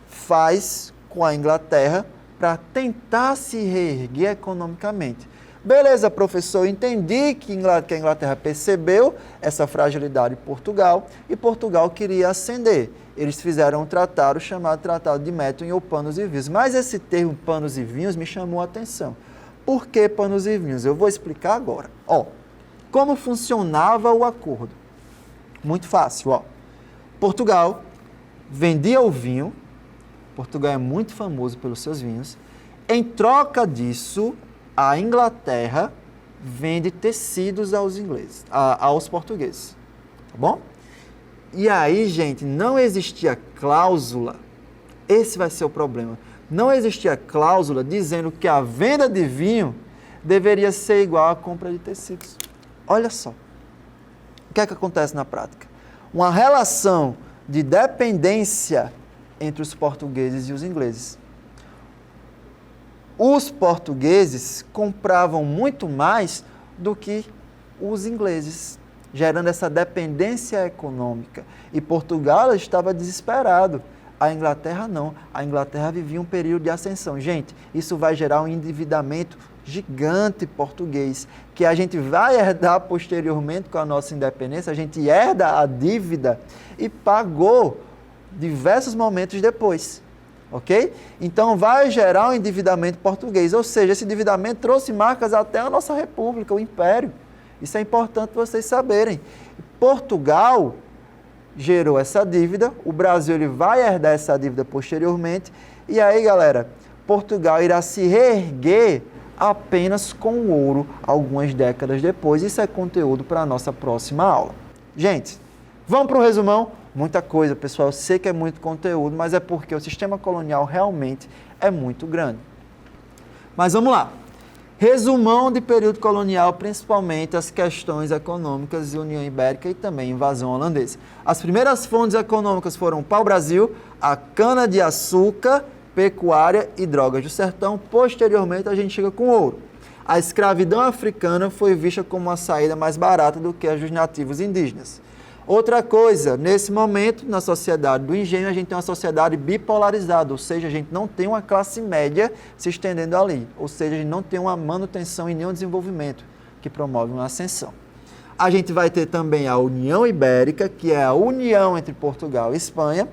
faz com a Inglaterra para tentar se reerguer economicamente. Beleza, professor, eu entendi que a Inglaterra percebeu essa fragilidade de Portugal e Portugal queria ascender. Eles fizeram um tratado chamado Tratado de Methuen ou Panos e Vinhos. Mas esse termo Panos e Vinhos me chamou a atenção. Por que Panos e Vinhos? Eu vou explicar agora. Ó, como funcionava o acordo? Muito fácil, ó. Portugal vendia o vinho. Portugal é muito famoso pelos seus vinhos. Em troca disso, a Inglaterra vende tecidos aos ingleses, aos portugueses. Tá bom? E aí, gente, não existia cláusula. Esse vai ser o problema. Não existia cláusula dizendo que a venda de vinho deveria ser igual à compra de tecidos. Olha só. O que é que acontece na prática? Uma relação de dependência entre os portugueses e os ingleses. Os portugueses compravam muito mais do que os ingleses, gerando essa dependência econômica. E Portugal estava desesperado. A Inglaterra não. A Inglaterra vivia um período de ascensão. Gente, isso vai gerar um endividamento gigante português, que a gente vai herdar posteriormente com a nossa independência. A gente herda a dívida e pagou diversos momentos depois, ok? Então vai gerar um endividamento português, ou seja, esse endividamento trouxe marcas até a nossa república, o império. Isso é importante vocês saberem. Portugal gerou essa dívida, o Brasil ele vai herdar essa dívida posteriormente, e aí galera, Portugal irá se reerguer apenas com o ouro algumas décadas depois. Isso é conteúdo para a nossa próxima aula. Gente, vamos para o resumão? Muita coisa, pessoal. Eu sei que é muito conteúdo, mas é porque o sistema colonial realmente é muito grande. Mas vamos lá. Resumão de período colonial, principalmente as questões econômicas e União Ibérica e também invasão holandesa. As primeiras fontes econômicas foram o pau-brasil, a cana-de-açúcar, pecuária e drogas do sertão. Posteriormente, a gente chega com ouro. A escravidão africana foi vista como uma saída mais barata do que a dos nativos indígenas. Outra coisa, nesse momento, na sociedade do engenho, a gente tem uma sociedade bipolarizada, ou seja, a gente não tem uma classe média se estendendo ali, ou seja, a gente não tem uma manutenção e nenhum desenvolvimento que promove uma ascensão. A gente vai ter também a União Ibérica, que é a união entre Portugal e Espanha,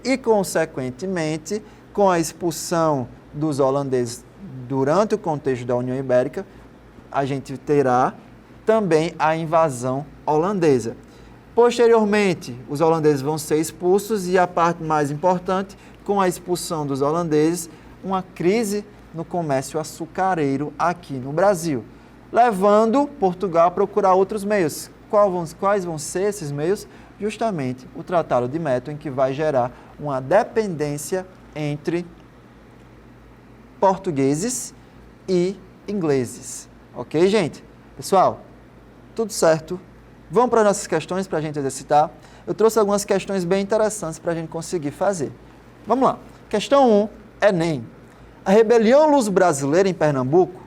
e, consequentemente, com a expulsão dos holandeses durante o contexto da União Ibérica, a gente terá também a invasão holandesa. Posteriormente, os holandeses vão ser expulsos e a parte mais importante, com a expulsão dos holandeses, uma crise no comércio açucareiro aqui no Brasil, levando Portugal a procurar outros meios. Quais vão ser esses meios? Justamente o Tratado de Methuen, que vai gerar uma dependência entre portugueses e ingleses. Ok, gente? Pessoal, tudo certo? Vamos para as nossas questões para a gente exercitar. Eu trouxe algumas questões bem interessantes para a gente conseguir fazer. Vamos lá. Questão 1, Enem. A rebelião luso-brasileira em Pernambuco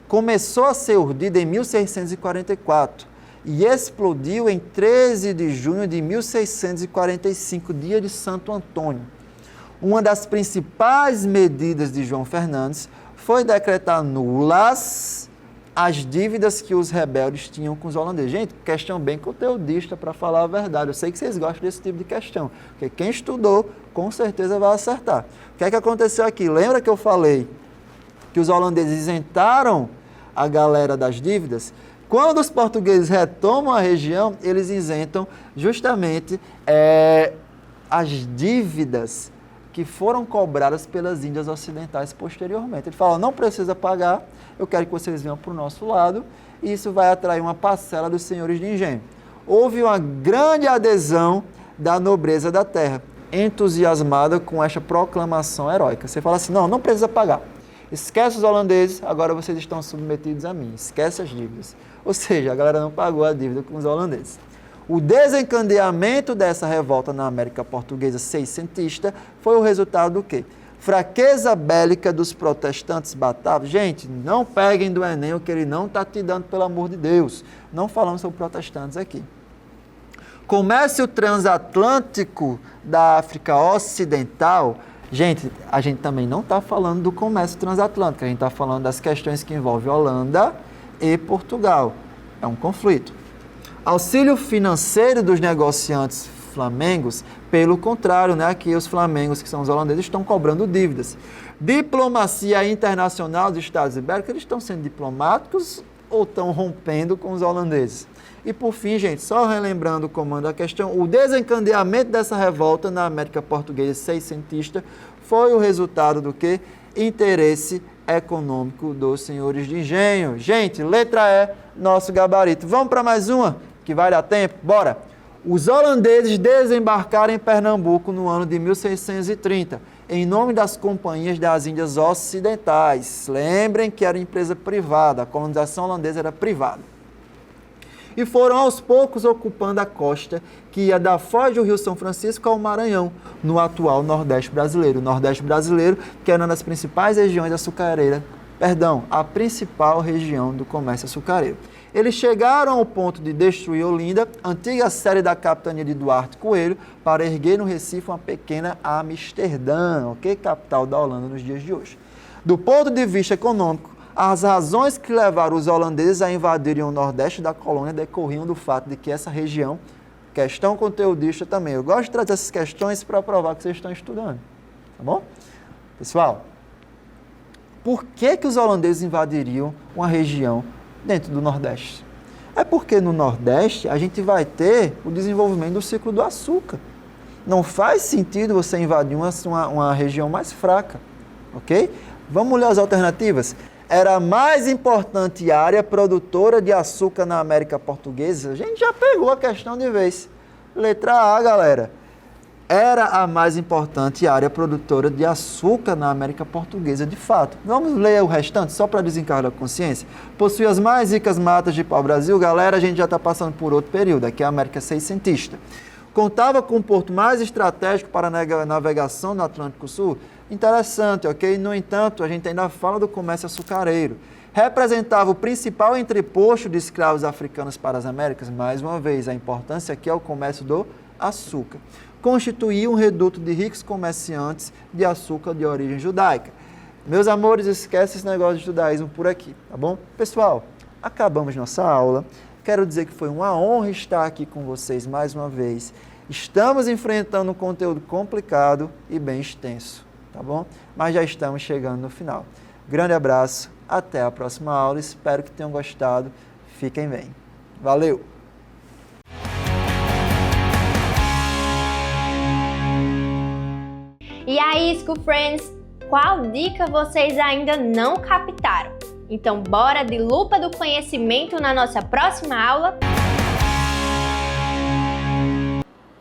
começou a ser urdida em 1644 e explodiu em 13 de junho de 1645, dia de Santo Antônio. Uma das principais medidas de João Fernandes foi decretar nulas as dívidas que os rebeldes tinham com os holandeses. Gente, questão bem conteudista, para falar a verdade. Eu sei que vocês gostam desse tipo de questão, porque quem estudou, com certeza vai acertar. O que é que aconteceu aqui? Lembra que eu falei que os holandeses isentaram a galera das dívidas? Quando os portugueses retomam a região, eles isentam justamente as dívidas que foram cobradas pelas Índias Ocidentais posteriormente. Ele fala, não precisa pagar, eu quero que vocês venham para o nosso lado, e isso vai atrair uma parcela dos senhores de engenho. Houve uma grande adesão da nobreza da terra, entusiasmada com esta proclamação heróica. Você fala assim, não precisa pagar. Esquece os holandeses, agora vocês estão submetidos a mim. Esquece as dívidas. Ou seja, a galera não pagou a dívida com os holandeses. O desencadeamento dessa revolta na América Portuguesa seiscentista foi o resultado do quê? Fraqueza bélica dos protestantes batavos. Gente, não peguem do Enem o que ele não está te dando, pelo amor de Deus. Não falamos sobre protestantes aqui. Comércio transatlântico da África Ocidental. Gente, a gente também não está falando do comércio transatlântico, a gente está falando das questões que envolvem Holanda e Portugal. É um conflito. Auxílio financeiro dos negociantes flamengos, pelo contrário, aqui os flamengos, que são os holandeses, estão cobrando dívidas. Diplomacia internacional dos Estados Ibéricos, eles estão sendo diplomáticos ou estão rompendo com os holandeses? E por fim, gente, só relembrando o comando da questão, o desencadeamento dessa revolta na América Portuguesa seiscentista foi o resultado do quê? Interesse econômico dos senhores de engenho. Gente, letra E, nosso gabarito. Vamos para mais uma, que vai dar tempo? Bora! Os holandeses desembarcaram em Pernambuco no ano de 1630, em nome das companhias das Índias Ocidentais. Lembrem que era empresa privada, a colonização holandesa era privada. E foram aos poucos ocupando a costa que ia da foz do Rio São Francisco ao Maranhão, no atual Nordeste brasileiro. O Nordeste brasileiro, que era uma das principais regiões açucareiras, a principal região do comércio açucareiro. Eles chegaram ao ponto de destruir Olinda, antiga sede da capitania de Duarte Coelho, para erguer no Recife uma pequena Amsterdã, ok? Capital da Holanda nos dias de hoje. Do ponto de vista econômico, as razões que levaram os holandeses a invadirem o Nordeste da colônia decorriam do fato de que essa região, questão conteudista também, eu gosto de trazer essas questões para provar que vocês estão estudando, tá bom? Pessoal, por que os holandeses invadiriam uma região dentro do Nordeste? É porque no Nordeste a gente vai ter o desenvolvimento do ciclo do açúcar. Não faz sentido você invadir uma região mais fraca, ok? Vamos olhar as alternativas? Era a mais importante área produtora de açúcar na América Portuguesa. A gente já pegou a questão de vez. Letra A, galera. Era a mais importante área produtora de açúcar na América Portuguesa, de fato. Vamos ler o restante, só para desencargar a consciência. Possui as mais ricas matas de pau-brasil. Galera, a gente já está passando por outro período, aqui é a América seiscentista. Contava com o porto mais estratégico para a navegação no Atlântico Sul. Interessante, ok? No entanto, a gente ainda fala do comércio açucareiro. Representava o principal entreposto de escravos africanos para as Américas. Mais uma vez, a importância aqui é o comércio do açúcar. Constituía um reduto de ricos comerciantes de açúcar de origem judaica. Meus amores, esquece esse negócio de judaísmo por aqui, tá bom? Pessoal, acabamos nossa aula. quero dizer que foi uma honra estar aqui com vocês mais uma vez. Estamos enfrentando um conteúdo complicado e bem extenso, tá bom? Mas já estamos chegando no final. Grande abraço, até a próxima aula, espero que tenham gostado. Fiquem bem. Valeu! E aí, School Friends, qual dica vocês ainda não captaram? Então, bora de lupa do conhecimento na nossa próxima aula?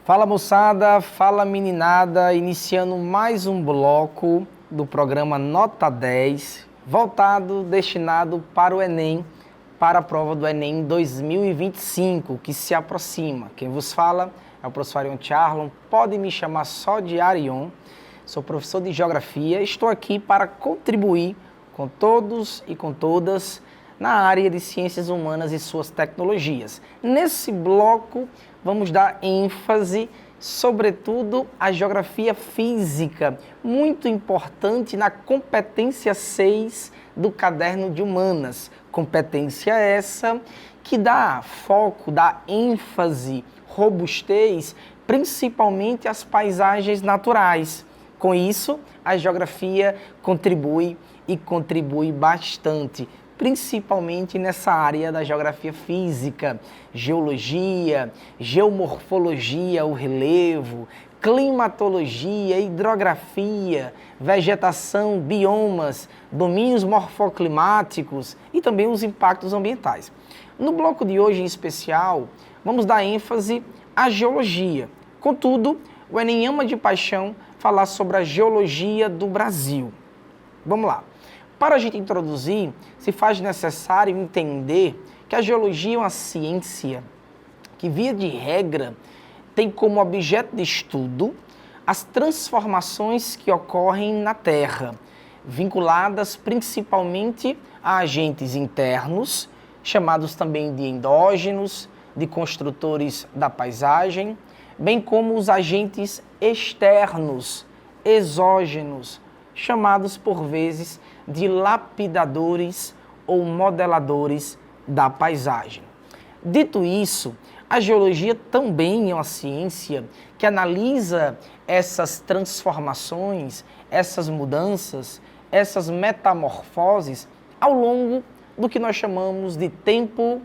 Fala moçada, fala meninada, iniciando mais um bloco do programa Nota 10, voltado, destinado para o Enem, para a prova do Enem 2025, que se aproxima. Quem vos fala é o professor Arion Charlon, pode me chamar só de Arion, sou professor de Geografia, estou aqui para contribuir com todos e com todas na área de Ciências Humanas e suas tecnologias. Nesse bloco, vamos dar ênfase, sobretudo, à Geografia Física, muito importante na competência 6 do Caderno de Humanas. Competência essa que dá foco, dá ênfase, robustez, principalmente às paisagens naturais. Com isso, a geografia contribui e contribui bastante, principalmente nessa área da geografia física, geologia, geomorfologia, o relevo, climatologia, hidrografia, vegetação, biomas, domínios morfoclimáticos e também os impactos ambientais. No bloco de hoje, em especial, vamos dar ênfase à geologia. Contudo, o Enem ama de paixão falar sobre a geologia do Brasil. Vamos lá. Para a gente introduzir, se faz necessário entender que a geologia é uma ciência que, via de regra, tem como objeto de estudo as transformações que ocorrem na Terra, vinculadas principalmente a agentes internos, chamados também de endógenos, de construtores da paisagem, bem como os agentes externos, exógenos, chamados por vezes de lapidadores ou modeladores da paisagem. Dito isso, a geologia também é uma ciência que analisa essas transformações, essas mudanças, essas metamorfoses ao longo do que nós chamamos de tempo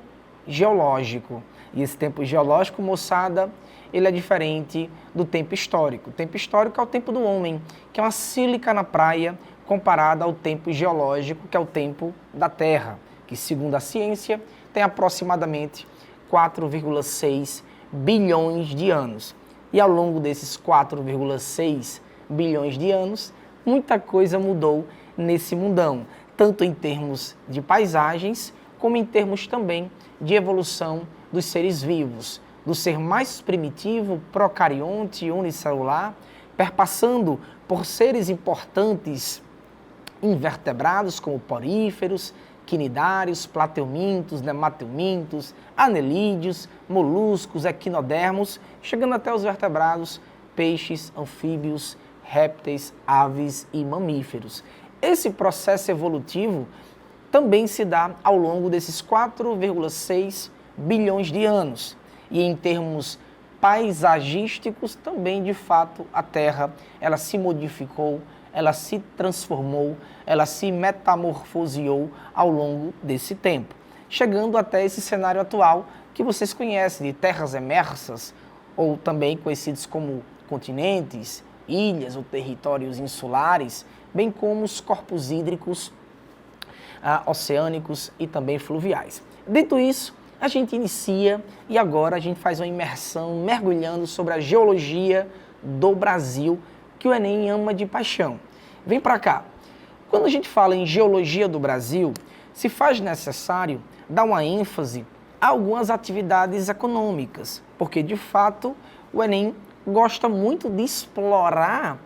geológico. E esse tempo geológico, moçada, ele é diferente do tempo histórico. O tempo histórico é o tempo do homem, que é uma sílica na praia comparada ao tempo geológico, que é o tempo da Terra, que, segundo a ciência, tem aproximadamente 4,6 bilhões de anos. E ao longo desses 4,6 bilhões de anos, muita coisa mudou nesse mundão, tanto em termos de paisagens, como em termos também de evolução dos seres vivos, do ser mais primitivo, procarionte, unicelular, perpassando por seres importantes invertebrados como poríferos, quinidários, plateumintos, nemateumintos, anelídeos, moluscos, equinodermos, chegando até os vertebrados, peixes, anfíbios, répteis, aves e mamíferos. Esse processo evolutivo também se dá ao longo desses 4,6 bilhões de anos. E em termos paisagísticos, também, de fato, a Terra ela se modificou, ela se transformou, ela se metamorfoseou ao longo desse tempo, chegando até esse cenário atual que vocês conhecem de terras emersas, ou também conhecidos como continentes, ilhas ou territórios insulares, bem como os corpos hídricos, oceânicos e também fluviais. Dito isso, a gente inicia e agora a gente faz uma imersão mergulhando sobre a geologia do Brasil, que o Enem ama de paixão. Vem para cá. Quando a gente fala em geologia do Brasil, se faz necessário dar uma ênfase a algumas atividades econômicas, porque de fato o Enem gosta muito de explorar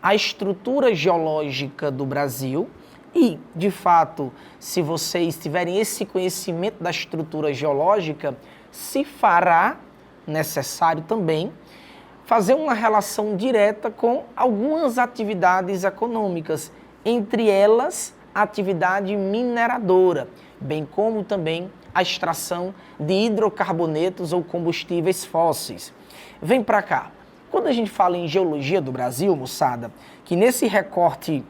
a estrutura geológica do Brasil. E, de fato, se vocês tiverem esse conhecimento da estrutura geológica, se fará necessário também fazer uma relação direta com algumas atividades econômicas, entre elas a atividade mineradora, bem como também a extração de hidrocarbonetos ou combustíveis fósseis. Vem para cá. Quando a gente fala em geologia do Brasil, moçada, que nesse recorte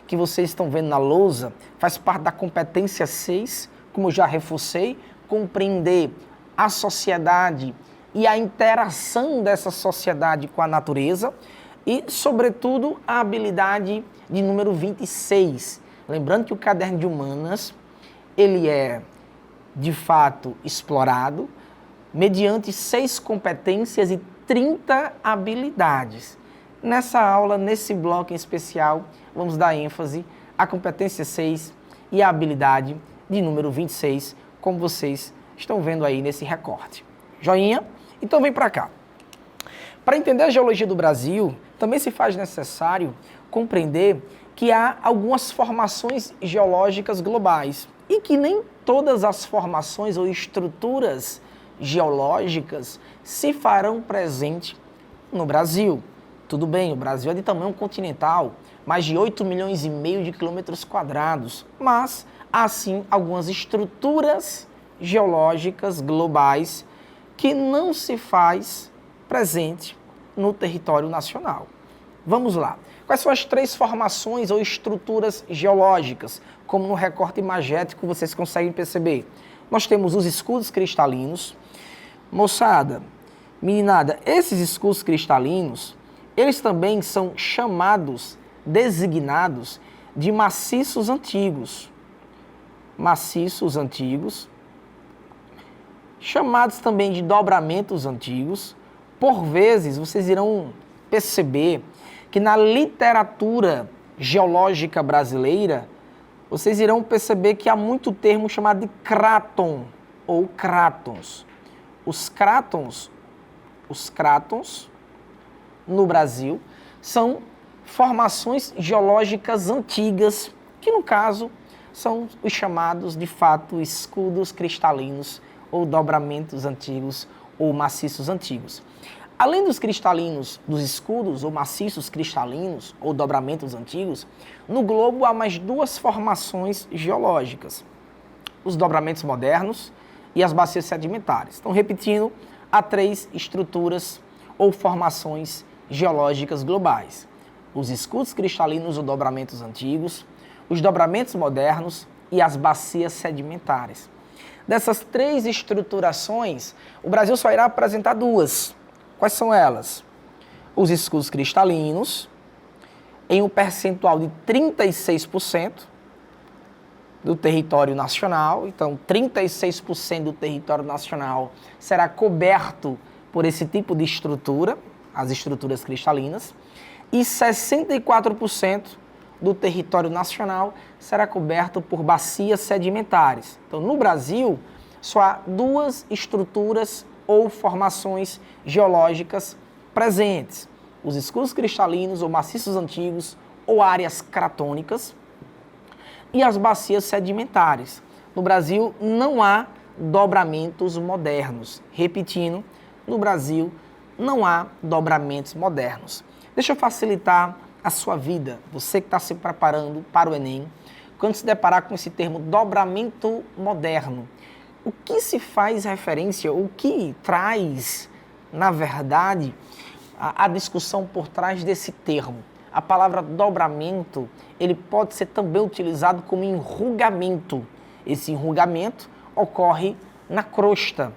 que vocês estão vendo na lousa, faz parte da competência 6, como eu já reforcei, compreender a sociedade e a interação dessa sociedade com a natureza e, sobretudo, a habilidade de número 26. Lembrando que o caderno de humanas, ele é, de fato, explorado mediante 6 competências e 30 habilidades. Nessa aula, nesse bloco em especial, vamos dar ênfase à competência 6 e à habilidade de número 26, como vocês estão vendo aí nesse recorte. Joinha? Então vem para cá. Para entender a geologia do Brasil, também se faz necessário compreender que há algumas formações geológicas globais e que nem todas as formações ou estruturas geológicas se farão presente no Brasil. Tudo bem, o Brasil é de tamanho continental, mais de 8 milhões e meio de quilômetros quadrados, mas há sim algumas estruturas geológicas globais que não se faz presente no território nacional. Vamos lá. Quais são as 3 formações ou estruturas geológicas? Como no recorte imagético vocês conseguem perceber. Nós temos os escudos cristalinos. Moçada, meninada, esses escudos cristalinos, eles também são chamados, designados de maciços antigos. Maciços antigos, chamados também de dobramentos antigos. Por vezes, vocês irão perceber que na literatura geológica brasileira, vocês irão perceber que há muito termo chamado de cráton ou crátons. Os crátons no Brasil são formações geológicas antigas, que no caso são os chamados de fato escudos cristalinos ou dobramentos antigos ou maciços antigos. Além dos cristalinos, dos escudos ou maciços cristalinos ou dobramentos antigos, no globo há mais 2 formações geológicas: os dobramentos modernos e as bacias sedimentares. Então, repetindo, há 3 estruturas ou formações geológicas globais: os escudos cristalinos ou dobramentos antigos, os dobramentos modernos e as bacias sedimentares. Dessas 3 estruturações, o Brasil só irá apresentar 2. Quais são elas? Os escudos cristalinos, em um percentual de 36% do território nacional. Então, 36% do território nacional será coberto por esse tipo de estrutura, as estruturas cristalinas, e 64% do território nacional será coberto por bacias sedimentares. Então, no Brasil, só há 2 estruturas ou formações geológicas presentes: os escudos cristalinos ou maciços antigos ou áreas cratônicas e as bacias sedimentares. No Brasil não há dobramentos modernos. Repetindo, no Brasil não há dobramentos modernos. Deixa eu facilitar a sua vida, você que está se preparando para o Enem, quando se deparar com esse termo dobramento moderno. O que se faz referência, o que traz, na verdade, a discussão por trás desse termo? A palavra dobramento, ele pode ser também utilizado como enrugamento. Esse enrugamento ocorre na crosta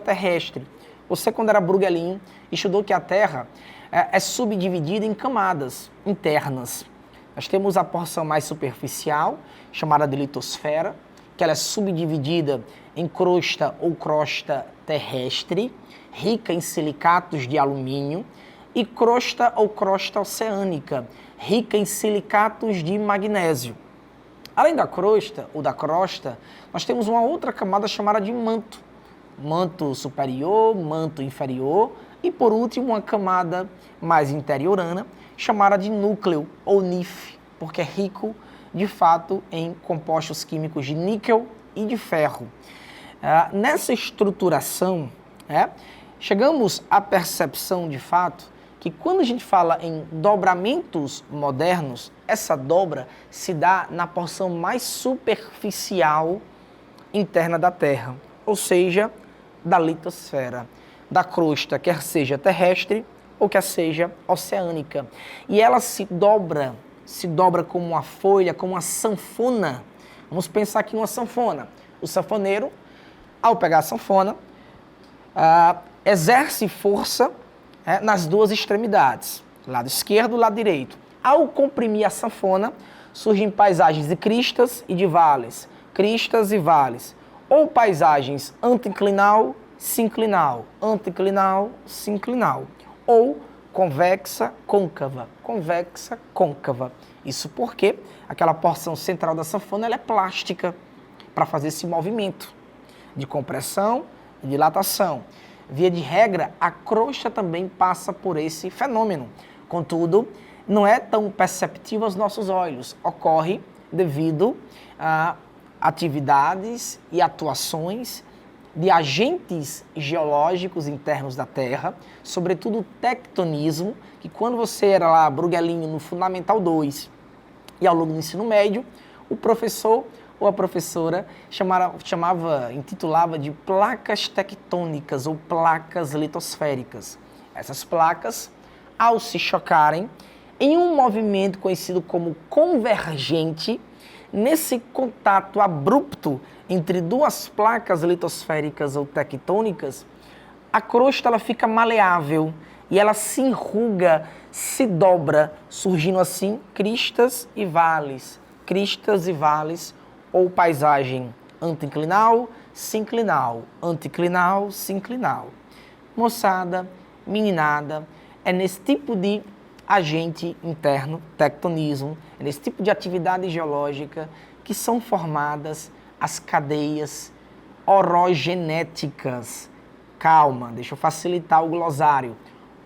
terrestre. Você, quando era bruguelinho, estudou que a Terra é subdividida em camadas internas. Nós temos a porção mais superficial, chamada de litosfera, que ela é subdividida em crosta ou crosta terrestre, rica em silicatos de alumínio, e crosta ou crosta oceânica, rica em silicatos de magnésio. Além da crosta ou da crosta, nós temos uma outra camada chamada de manto. Manto superior, manto inferior e, por último, uma camada mais interiorana, chamada de núcleo ou NIF, porque é rico de fato em compostos químicos de níquel e de ferro. Nessa estruturação, chegamos à percepção de fato que quando a gente fala em dobramentos modernos, essa dobra se dá na porção mais superficial interna da Terra, ou seja, da litosfera, da crosta, quer seja terrestre ou quer seja oceânica. E ela se dobra como uma folha, como uma sanfona. Vamos pensar aqui numa sanfona. O sanfoneiro, ao pegar a sanfona, exerce força nas duas extremidades, lado esquerdo e lado direito. Ao comprimir a sanfona, surgem paisagens de cristas e de vales, cristas e vales, ou paisagens anticlinal, sinclinal, anticlinal, sinclinal, ou convexa, côncava, convexa, côncava. Isso porque aquela porção central da sanfona ela é plástica para fazer esse movimento de compressão e dilatação. Via de regra, a crosta também passa por esse fenômeno. Contudo, não é tão perceptível aos nossos olhos. Ocorre devido a atividades e atuações de agentes geológicos internos da Terra, sobretudo o tectonismo, que quando você era lá bruguelinho no Fundamental 2 e ao longo do ensino médio, o professor ou a professora intitulava de placas tectônicas ou placas litosféricas. Essas placas, ao se chocarem, em um movimento conhecido como convergente, nesse contato abrupto entre duas placas litosféricas ou tectônicas, a crosta ela fica maleável e ela se enruga, se dobra, surgindo assim cristas e vales ou paisagem anticlinal, sinclinal, anticlinal, sinclinal. Moçada, meninada, é nesse tipo de agente interno, tectonismo, é nesse tipo de atividade geológica que são formadas as cadeias orogenéticas. Calma, deixa eu facilitar o glossário.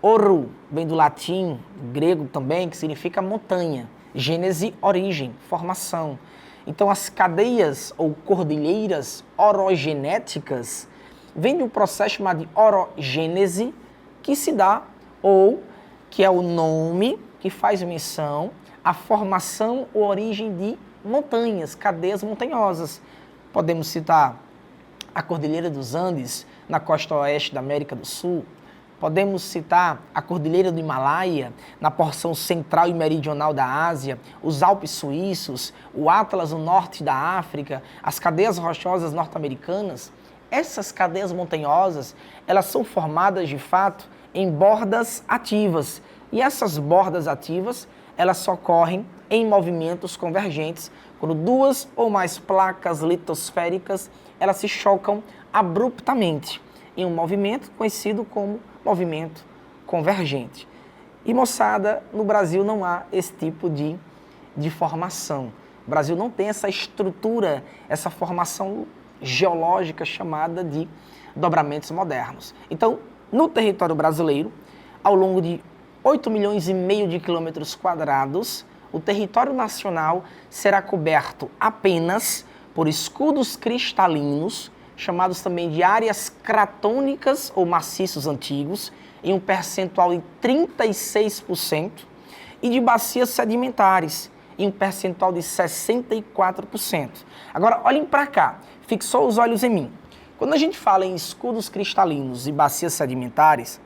Oro vem do latim, grego também, que significa montanha. Gênese, origem, formação. Então, as cadeias ou cordilheiras orogenéticas vêm de um processo chamado de orogênese, que se dá, ou que é o nome que faz menção à formação ou origem de montanhas, cadeias montanhosas. Podemos citar a Cordilheira dos Andes, na costa oeste da América do Sul. Podemos citar a Cordilheira do Himalaia, na porção central e meridional da Ásia, os Alpes suíços, o Atlas no norte da África, as cadeias rochosas norte-americanas. Essas cadeias montanhosas, elas são formadas, de fato, em bordas ativas. E essas bordas ativas, elas só ocorrem em movimentos convergentes, quando duas ou mais placas litosféricas, elas se chocam abruptamente, em um movimento conhecido como movimento convergente. E, moçada, no Brasil não há esse tipo de formação. O Brasil não tem essa estrutura, essa formação geológica chamada de dobramentos modernos. Então, no território brasileiro, ao longo de 8,5 milhões de quilômetros quadrados, o território nacional será coberto apenas por escudos cristalinos, chamados também de áreas cratônicas ou maciços antigos, em um percentual de 36%, e de bacias sedimentares, em um percentual de 64%. Agora, olhem para cá, fixou os olhos em mim. Quando a gente fala em escudos cristalinos e bacias sedimentares,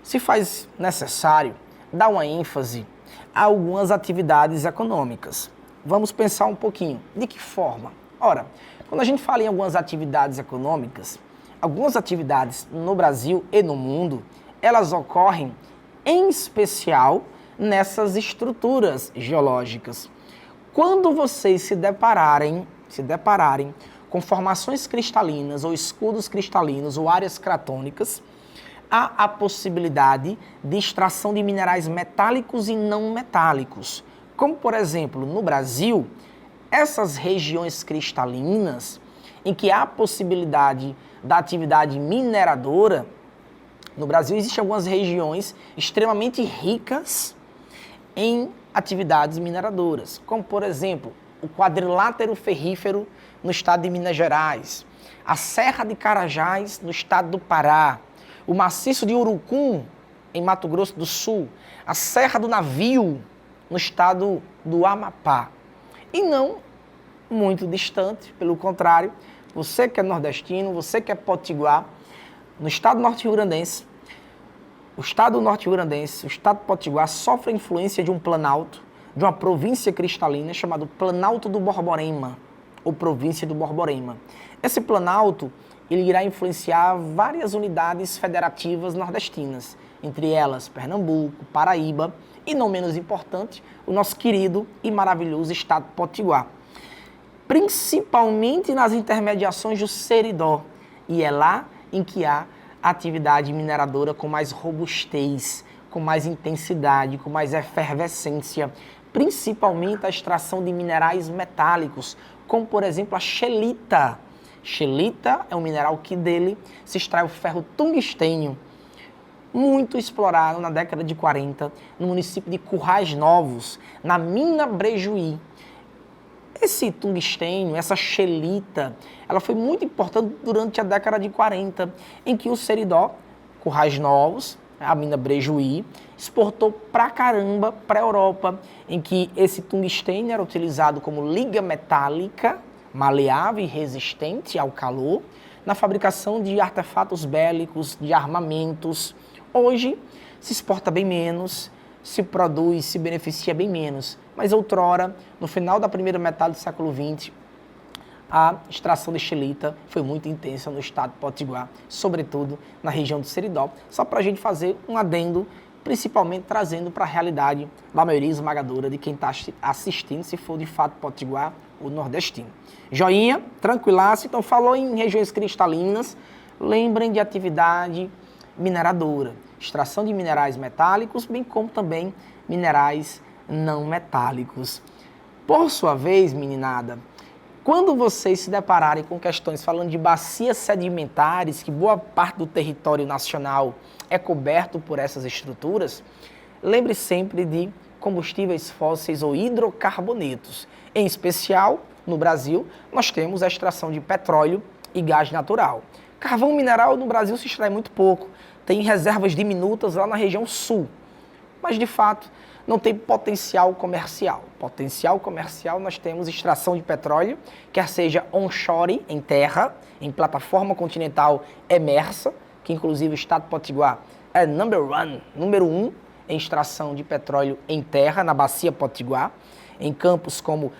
se faz necessário dar uma ênfase a algumas atividades econômicas. Vamos pensar um pouquinho. De que forma? Ora, quando a gente fala em algumas atividades econômicas, algumas atividades no Brasil e no mundo, elas ocorrem em especial nessas estruturas geológicas. Quando vocês se depararem com formações cristalinas ou escudos cristalinos ou áreas cratônicas, há a possibilidade de extração de minerais metálicos e não metálicos. Como, por exemplo, no Brasil, essas regiões cristalinas, em que há a possibilidade da atividade mineradora, no Brasil existem algumas regiões extremamente ricas em atividades mineradoras, como, por exemplo, o quadrilátero ferrífero no estado de Minas Gerais, a Serra de Carajás no estado do Pará, o maciço de Urucum, em Mato Grosso do Sul, a Serra do Navio, no estado do Amapá. E não muito distante, pelo contrário, você que é nordestino, você que é potiguar, no estado norte-rio-grandense, o estado norte-rio-grandense, o estado potiguar, sofre a influência de um planalto, de uma província cristalina chamado Planalto do Borborema, ou província do Borborema. Esse planalto, ele irá influenciar várias unidades federativas nordestinas, entre elas Pernambuco, Paraíba e, não menos importante, o nosso querido e maravilhoso estado potiguar. Principalmente nas intermediações do Seridó, e é lá em que há atividade mineradora com mais robustez, com mais intensidade, com mais efervescência, principalmente a extração de minerais metálicos, como por exemplo a xelita. Xelita é um mineral que dele se extrai o ferro tungstênio, muito explorado na década de 40 no município de Currais Novos, na mina Brejuí. Esse tungstênio, essa xelita, ela foi muito importante durante a década de 40, em que o Seridó, Currais Novos, a mina Brejuí, exportou pra caramba para a Europa, em que esse tungstênio era utilizado como liga metálica, maleável e resistente ao calor, na fabricação de artefatos bélicos, de armamentos. Hoje se exporta bem menos, se produz, se beneficia bem menos. Mas outrora, no final da primeira metade do século XX, a extração de xelita foi muito intensa no estado de Potiguar, sobretudo na região do Seridó. Só para a gente fazer um adendo, principalmente trazendo para a realidade da maioria esmagadora de quem está assistindo, se for de fato Potiguar ou nordestino. Joinha, tranquilaço. Então, falou em regiões cristalinas, lembrem de atividade mineradora, extração de minerais metálicos, bem como também minerais não metálicos. Por sua vez, meninada, quando vocês se depararem com questões falando de bacias sedimentares, que boa parte do território nacional é coberto por essas estruturas, lembre sempre de combustíveis fósseis ou hidrocarbonetos. Em especial, no Brasil, nós temos a extração de petróleo e gás natural. Carvão mineral no Brasil se extrai muito pouco, tem reservas diminutas lá na região sul, mas de fato não tem potencial comercial. Potencial comercial nós temos extração de petróleo, quer seja onshore, em terra, em plataforma continental emersa, que inclusive o estado de Potiguar é número um em extração de petróleo em terra, na bacia Potiguar, em campos como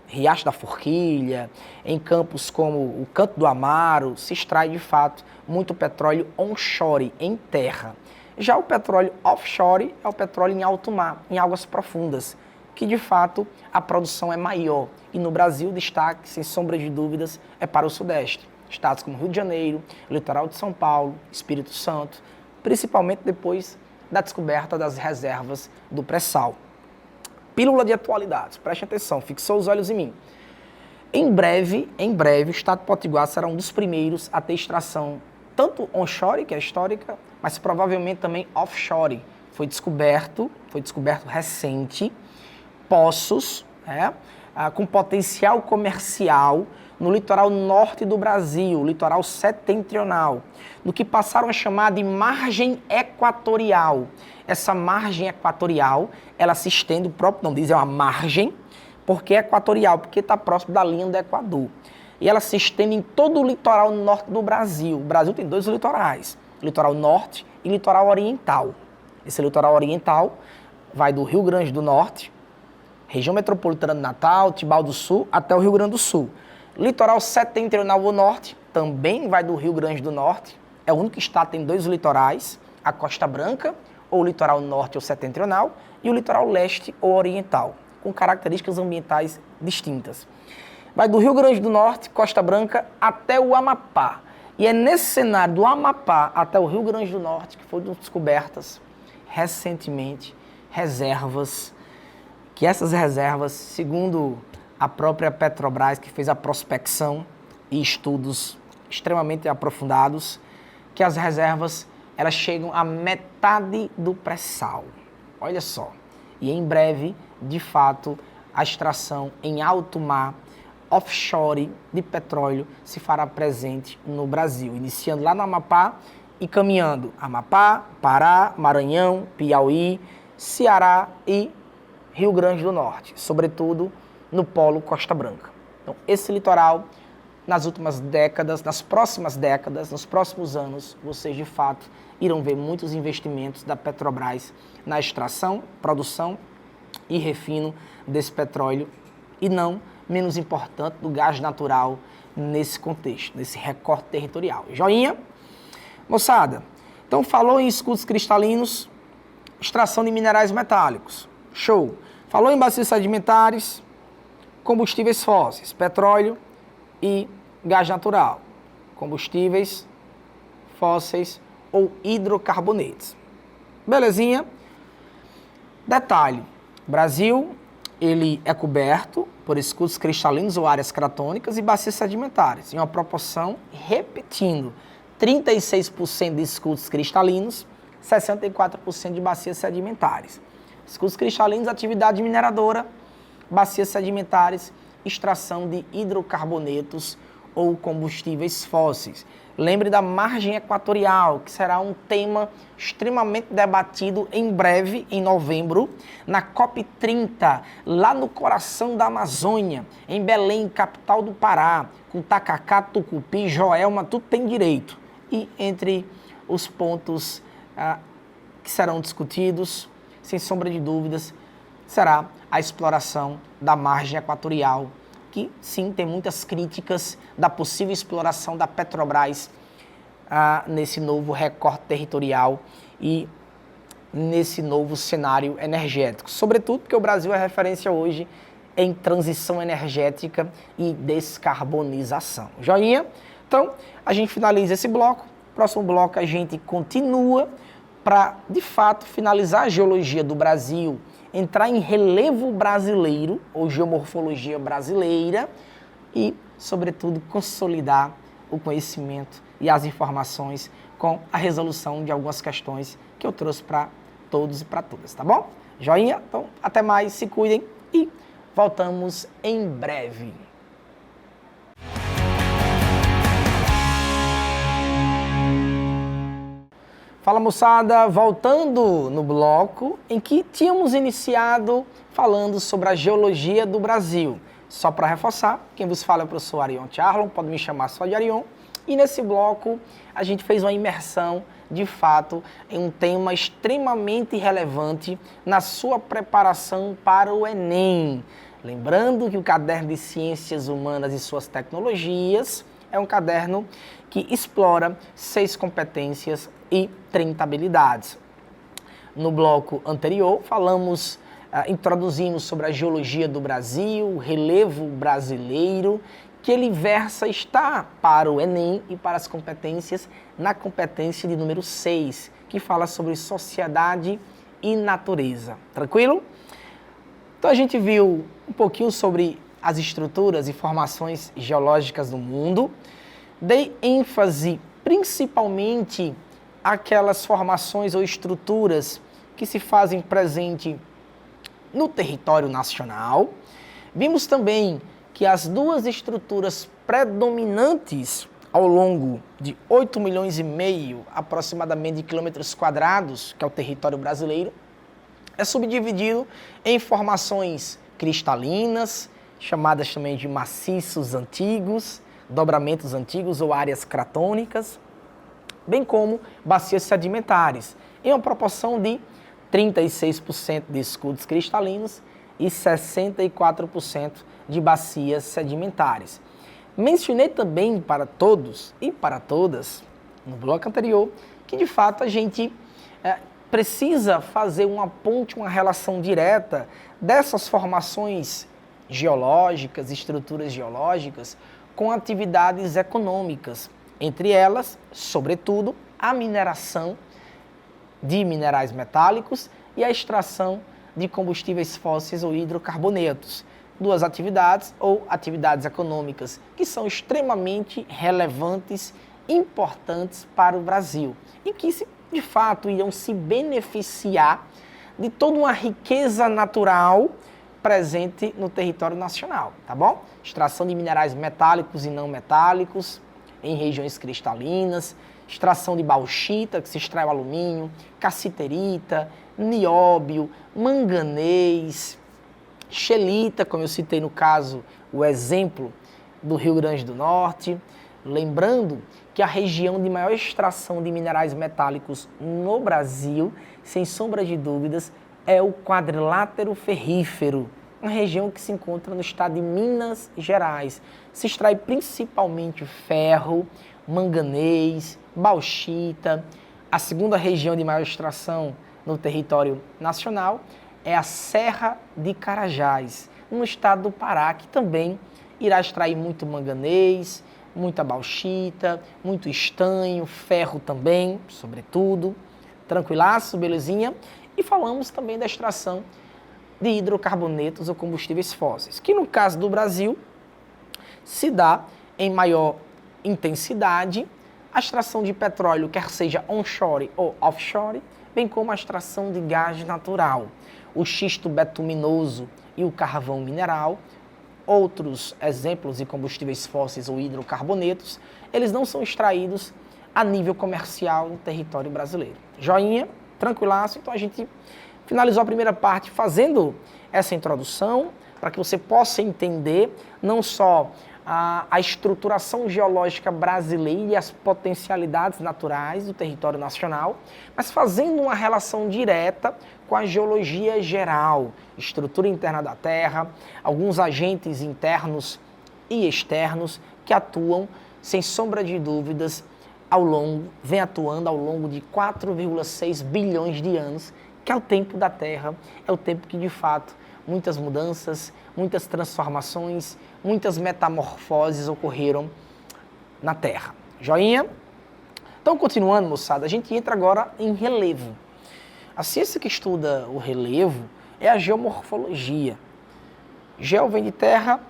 Riacho da Forquilha, em campos como o Canto do Amaro, se extrai de fato muito petróleo onshore, em terra. Já o petróleo offshore é o petróleo em alto mar, em águas profundas, que de fato a produção é maior. E no Brasil, destaque, sem sombra de dúvidas, é para o Sudeste. Estados como Rio de Janeiro, litoral de São Paulo, Espírito Santo, principalmente depois da descoberta das reservas do pré-sal. Pílula de atualidades, preste atenção, fixou os olhos em mim. Em breve, o estado de Potiguar será um dos primeiros a ter extração, tanto onshore, que é histórica, mas provavelmente também offshore. Foi descoberto recente, poços com potencial comercial no litoral norte do Brasil, litoral setentrional, no que passaram a chamar de margem equatorial. Essa margem equatorial, ela se estende, o próprio nome diz, é uma margem, porque é equatorial, porque está próximo da linha do Equador. E ela se estende em todo o litoral norte do Brasil. O Brasil tem dois litorais, litoral norte e litoral oriental. Esse litoral oriental vai do Rio Grande do Norte, região metropolitana de Natal, Tibau do Sul, até o Rio Grande do Sul. Litoral setentrional ou norte também vai do Rio Grande do Norte. É o único estado que tem dois litorais, a Costa Branca, ou o litoral norte ou setentrional, e o litoral leste ou oriental, com características ambientais distintas. Vai do Rio Grande do Norte, Costa Branca, até o Amapá. E é nesse cenário do Amapá até o Rio Grande do Norte que foram descobertas recentemente reservas, que essas reservas, segundo a própria Petrobras, que fez a prospecção e estudos extremamente aprofundados, que as reservas elas chegam à metade do pré-sal. Olha só. E em breve, de fato, a extração em alto mar, offshore de petróleo se fará presente no Brasil, iniciando lá no Amapá e caminhando Amapá, Pará, Maranhão, Piauí, Ceará e Rio Grande do Norte, sobretudo no polo Costa Branca. Então, esse litoral, nas últimas décadas, nas próximas décadas, nos próximos anos, vocês de fato irão ver muitos investimentos da Petrobras na extração, produção e refino desse petróleo e não menos importante do gás natural nesse contexto, nesse recorte territorial. Joinha? Moçada, então falou em escudos cristalinos, extração de minerais metálicos. Show! Falou em bacias sedimentares, combustíveis fósseis, petróleo e gás natural. Combustíveis fósseis ou hidrocarbonetos. Belezinha? Detalhe, o Brasil, ele é coberto por escudos cristalinos ou áreas cratônicas e bacias sedimentares, em uma proporção, repetindo, 36% de escudos cristalinos, 64% de bacias sedimentares. Escudos cristalinos, atividade mineradora, bacias sedimentares, extração de hidrocarbonetos ou combustíveis fósseis. Lembre da margem equatorial, que será um tema extremamente debatido em breve, em novembro, na COP30, lá no coração da Amazônia, em Belém, capital do Pará, com Tacacá, Tucupi, Joelma, tudo tem direito. E entre os pontos que serão discutidos, sem sombra de dúvidas, será a exploração da margem equatorial, que sim, tem muitas críticas da possível exploração da Petrobras nesse novo recorte territorial e nesse novo cenário energético. Sobretudo porque o Brasil é referência hoje em transição energética e descarbonização. Joinha? Então, a gente finaliza esse bloco. Próximo bloco a gente continua para, de fato, finalizar a geologia do Brasil, entrar em relevo brasileiro, ou geomorfologia brasileira, e, sobretudo, consolidar o conhecimento e as informações com a resolução de algumas questões que eu trouxe para todos e para todas, tá bom? Joinha? Então, até mais, se cuidem e voltamos em breve. Fala, moçada, voltando no bloco em que tínhamos iniciado falando sobre a geologia do Brasil. Só para reforçar, quem vos fala é o professor Arion Charlon, pode me chamar só de Arion. E nesse bloco a gente fez uma imersão, de fato, em um tema extremamente relevante na sua preparação para o Enem. Lembrando que o Caderno de Ciências Humanas e Suas Tecnologias é um caderno que explora 6 competências e 30 habilidades. No bloco anterior, introduzimos sobre a geologia do Brasil, o relevo brasileiro, que ele está para o Enem e para as competências, na competência de número 6, que fala sobre sociedade e natureza. Tranquilo? Então a gente viu um pouquinho sobre as estruturas e formações geológicas do mundo, dei ênfase principalmente aquelas formações ou estruturas que se fazem presente no território nacional. Vimos também que as 2 estruturas predominantes ao longo de 8 milhões e meio aproximadamente de quilômetros quadrados, que é o território brasileiro, é subdividido em formações cristalinas, chamadas também de maciços antigos, dobramentos antigos ou áreas cratônicas, bem como bacias sedimentares, em uma proporção de 36% de escudos cristalinos e 64% de bacias sedimentares. Mencionei também para todos e para todas, no bloco anterior, que de fato a gente precisa fazer uma ponte, uma relação direta dessas formações geológicas, estruturas geológicas, com atividades econômicas, entre elas, sobretudo, a mineração de minerais metálicos e a extração de combustíveis fósseis ou hidrocarbonetos. 2 atividades ou atividades econômicas que são extremamente relevantes, importantes para o Brasil e que, de fato, irão se beneficiar de toda uma riqueza natural presente no território nacional, tá bom? Extração de minerais metálicos e não metálicos em regiões cristalinas, extração de bauxita, que se extrai o alumínio, cassiterita, nióbio, manganês, xelita, como eu citei no caso, o exemplo do Rio Grande do Norte. Lembrando que a região de maior extração de minerais metálicos no Brasil, sem sombra de dúvidas, é o quadrilátero ferrífero, uma região que se encontra no estado de Minas Gerais. Se extrai principalmente ferro, manganês, bauxita. A segunda região de maior extração no território nacional é a Serra de Carajás, no estado do Pará, que também irá extrair muito manganês, muita bauxita, muito estanho, ferro também, sobretudo. Tranquilaço, belezinha? E falamos também da extração de hidrocarbonetos ou combustíveis fósseis, que no caso do Brasil se dá em maior intensidade a extração de petróleo, quer seja onshore ou offshore, bem como a extração de gás natural, o xisto betuminoso e o carvão mineral. Outros exemplos de combustíveis fósseis ou hidrocarbonetos, eles não são extraídos a nível comercial no território brasileiro. Joinha? Tranquilaço? Então a gente finalizou a primeira parte fazendo essa introdução para que você possa entender não só a estruturação geológica brasileira e as potencialidades naturais do território nacional, mas fazendo uma relação direta com a geologia geral, estrutura interna da Terra, alguns agentes internos e externos que atuam, sem sombra de dúvidas, vem atuando ao longo de 4,6 bilhões de anos, que é o tempo da Terra, é o tempo que, de fato, muitas mudanças, muitas transformações, muitas metamorfoses ocorreram na Terra. Joinha? Então, continuando, moçada, a gente entra agora em relevo. A ciência que estuda o relevo é a geomorfologia. Geo vem de terra,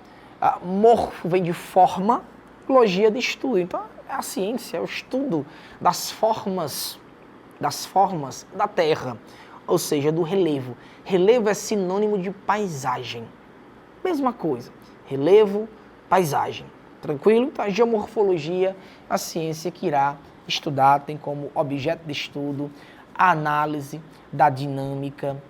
morfo vem de forma, logia de estudo. Então, a ciência é o estudo das formas da Terra, ou seja, do relevo. Relevo é sinônimo de paisagem. Mesma coisa, relevo, paisagem. Tranquilo? Então, a geomorfologia, a ciência que irá estudar, tem como objeto de estudo a análise da dinâmica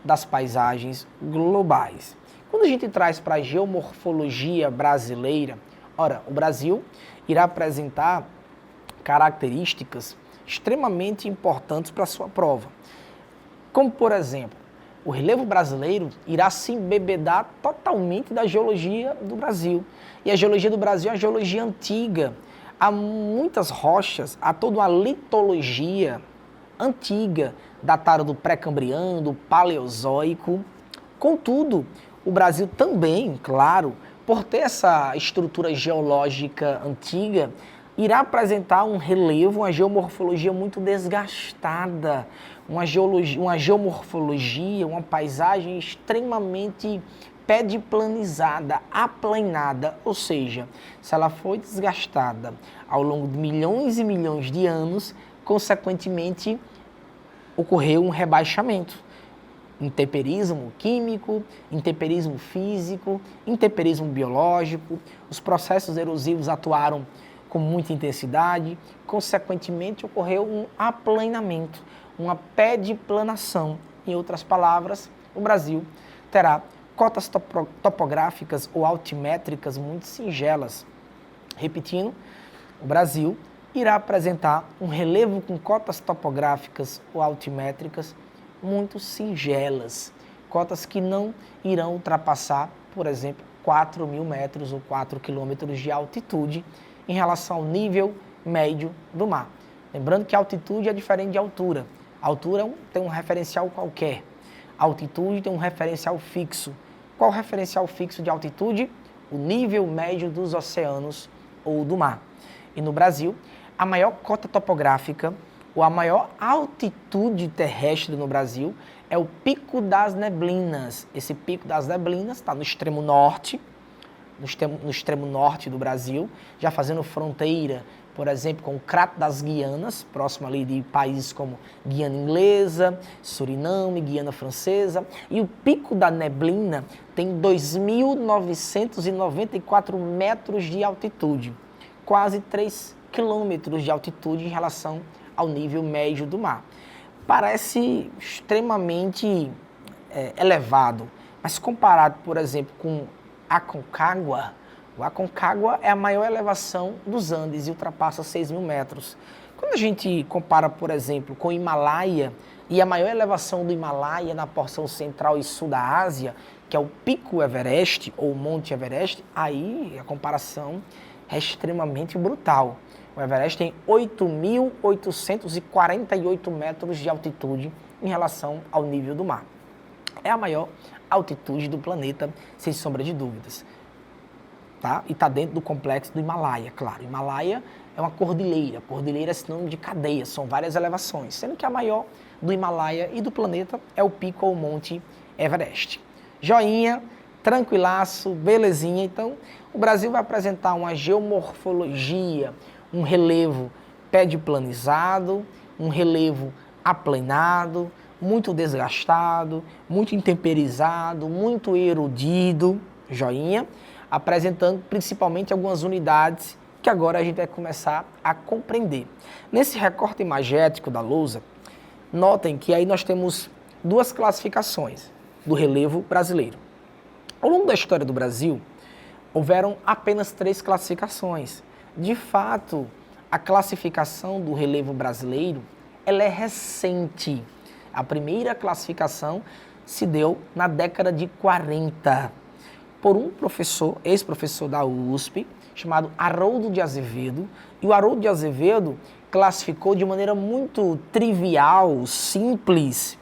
das paisagens globais. Quando a gente traz para a geomorfologia brasileira, ora, o Brasil irá apresentar características extremamente importantes para a sua prova. Como, por exemplo, o relevo brasileiro irá se embebedar totalmente da geologia do Brasil. E a geologia do Brasil é a geologia antiga. Há muitas rochas, há toda uma litologia antiga, datada do pré-cambriano, do paleozoico. Contudo, o Brasil também, claro, por ter essa estrutura geológica antiga, irá apresentar um relevo, uma geomorfologia muito desgastada, uma geomorfologia, uma paisagem extremamente pediplanizada, aplanada, ou seja, se ela foi desgastada ao longo de milhões e milhões de anos, consequentemente ocorreu um rebaixamento. Intemperismo químico, intemperismo físico, intemperismo biológico, os processos erosivos atuaram com muita intensidade, consequentemente ocorreu um aplanamento, uma pediplanação. Em outras palavras, o Brasil terá cotas topográficas ou altimétricas muito singelas. Repetindo, o Brasil irá apresentar um relevo com cotas topográficas ou altimétricas muito singelas, cotas que não irão ultrapassar, por exemplo, 4.000 metros ou 4 quilômetros de altitude em relação ao nível médio do mar. Lembrando que a altitude é diferente de altura. A altura tem um referencial qualquer. A altitude tem um referencial fixo. Qual o referencial fixo de altitude? O nível médio dos oceanos ou do mar. E no Brasil, a maior cota topográfica ou a maior altitude terrestre no Brasil é o Pico das Neblinas. Esse Pico das Neblinas está no extremo norte, no extremo norte do Brasil, já fazendo fronteira, por exemplo, com o Crato das Guianas, próximo ali de países como Guiana Inglesa, Suriname, Guiana Francesa. E o Pico da Neblina tem 2.994 metros de altitude, quase 3 quilômetros de altitude em relação ao nível médio do mar. Parece extremamente elevado, Mas comparado, por exemplo, com Aconcagua, o Aconcagua é a maior elevação dos Andes e ultrapassa 6.000 metros. Quando a gente compara, por exemplo, com o Himalaia, e a maior elevação do Himalaia na porção central e sul da Ásia, que é o Pico Everest, ou Monte Everest, aí a comparação é extremamente brutal. O Everest tem 8.848 metros de altitude em relação ao nível do mar. É a maior altitude do planeta, sem sombra de dúvidas. Tá? E está dentro do complexo do Himalaia, claro. O Himalaia é uma cordilheira. Cordilheira é sinônimo de cadeia, são várias elevações. Sendo que a maior do Himalaia e do planeta é o pico ou Monte Everest. Joinha, tranquilaço, belezinha. Então, o Brasil vai apresentar uma geomorfologia, um relevo pediplanizado, um relevo aplanado, muito desgastado, muito intemperizado, muito erodido, joinha, apresentando principalmente algumas unidades que agora a gente vai começar a compreender. Nesse recorte imagético da lousa, notem que aí nós temos duas classificações do relevo brasileiro. Ao longo da história do Brasil, houveram apenas 3 classificações. De fato, a classificação do relevo brasileiro, ela é recente. A primeira classificação se deu na década de 40, por um professor, ex-professor da USP, chamado Haroldo de Azevedo. E o Haroldo de Azevedo classificou de maneira muito trivial, simples,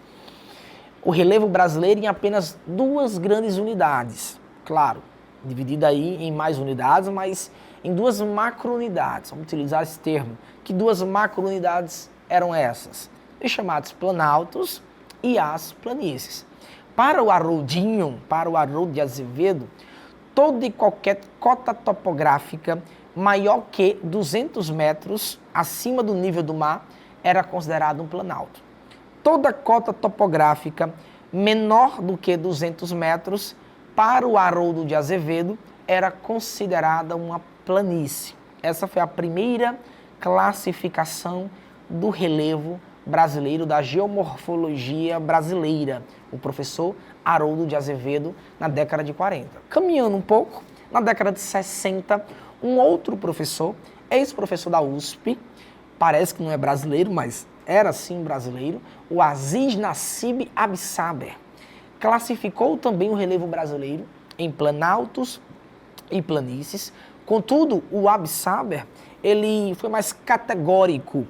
o relevo brasileiro em apenas 2 grandes unidades. Claro, dividido aí em mais unidades, mas em 2 macro-unidades. Vamos utilizar esse termo. Que 2 macro-unidades eram essas? Os chamados planaltos e as planícies. Para o Haroldinho, para o Haroldo de Azevedo, toda e qualquer cota topográfica maior que 200 metros acima do nível do mar era considerado um planalto. Toda cota topográfica menor do que 200 metros, para o Haroldo de Azevedo, era considerada uma planície. Essa foi a primeira classificação do relevo brasileiro, da geomorfologia brasileira, o professor Haroldo de Azevedo, na década de 40. Caminhando um pouco, na década de 60, um outro professor, ex-professor da USP, parece que não é brasileiro, mas era sim brasileiro, o Aziz Nassib Absaber, classificou também o relevo brasileiro em planaltos e planícies. Contudo, o Absaber, ele foi mais categórico.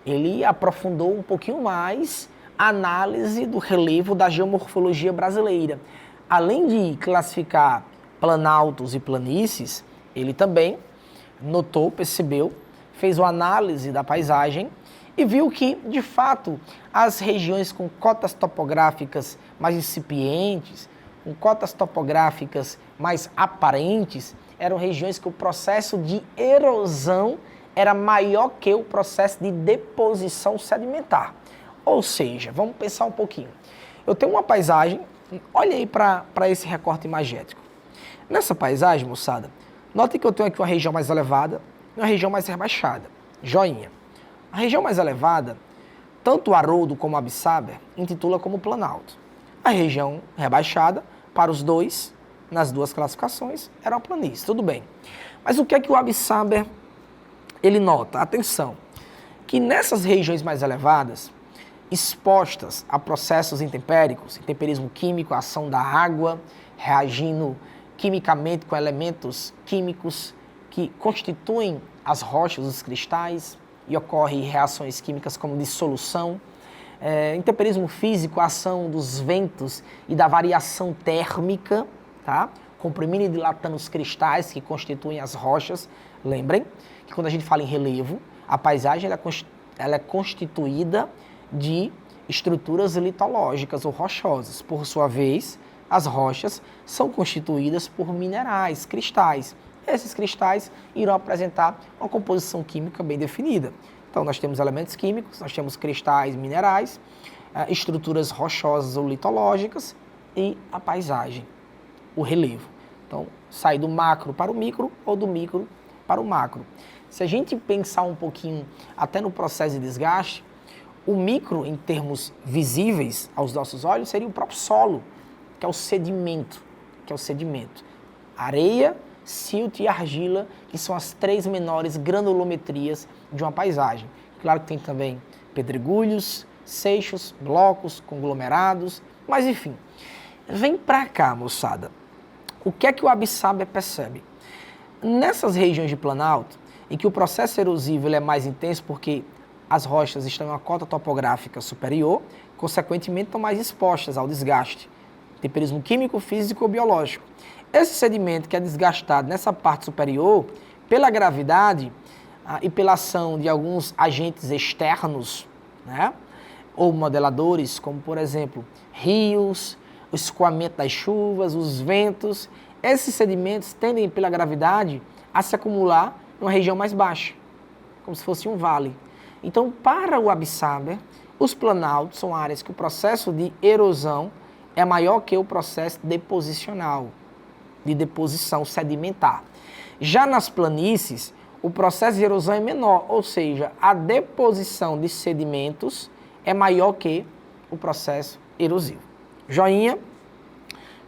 Ele aprofundou um pouquinho mais a análise do relevo da geomorfologia brasileira. Além de classificar planaltos e planícies, ele também notou, percebeu, fez uma análise da paisagem e viu que, de fato, as regiões com cotas topográficas mais incipientes, com cotas topográficas mais aparentes, eram regiões que o processo de erosão era maior que o processo de deposição sedimentar. Ou seja, vamos pensar um pouquinho. Eu tenho uma paisagem, olha aí para esse recorte imagético. Nessa paisagem, moçada, notem que eu tenho aqui uma região mais elevada e uma região mais rebaixada. Joinha. A região mais elevada, tanto o Haroldo como o Absaber intitula como planalto. A região rebaixada, para os dois, nas 2 classificações, era uma planície, tudo bem. Mas o que é que o Absaber ele nota? Atenção, que nessas regiões mais elevadas, expostas a processos intempéricos, intemperismo químico, a ação da água, reagindo quimicamente com elementos químicos que constituem as rochas, os cristais, e ocorrem reações químicas como dissolução, intemperismo físico, a ação dos ventos e da variação térmica, tá? Comprimindo e dilatando os cristais que constituem as rochas. Lembrem que quando a gente fala em relevo, a paisagem ela é constituída de estruturas litológicas ou rochosas. Por sua vez, as rochas são constituídas por minerais, cristais. Esses cristais irão apresentar uma composição química bem definida. Então, nós temos elementos químicos, nós temos cristais, minerais, estruturas rochosas ou litológicas e a paisagem, o relevo. Então, sai do macro para o micro ou do micro para o macro. Se a gente pensar um pouquinho até no processo de desgaste, o micro, em termos visíveis aos nossos olhos, seria o próprio solo. que é o sedimento, Areia, silt e argila, que são as 3 menores granulometrias de uma paisagem. Claro que tem também pedregulhos, seixos, blocos, conglomerados, mas enfim. Vem pra cá, moçada. O que é que o Absáber percebe? Nessas regiões de planalto, em que o processo erosivo ele é mais intenso porque as rochas estão em uma cota topográfica superior, consequentemente estão mais expostas ao desgaste, temperismo químico, físico ou biológico. Esse sedimento que é desgastado nessa parte superior, pela gravidade e pela ação de alguns agentes externos, né, ou modeladores, como por exemplo, rios, o escoamento das chuvas, os ventos, esses sedimentos tendem pela gravidade a se acumular em uma região mais baixa, como se fosse um vale. Então, para o Absáber, os planaltos são áreas que o processo de erosão é maior que o processo deposicional, de deposição sedimentar. Já nas planícies, o processo de erosão é menor, ou seja, a deposição de sedimentos é maior que o processo erosivo. Joinha?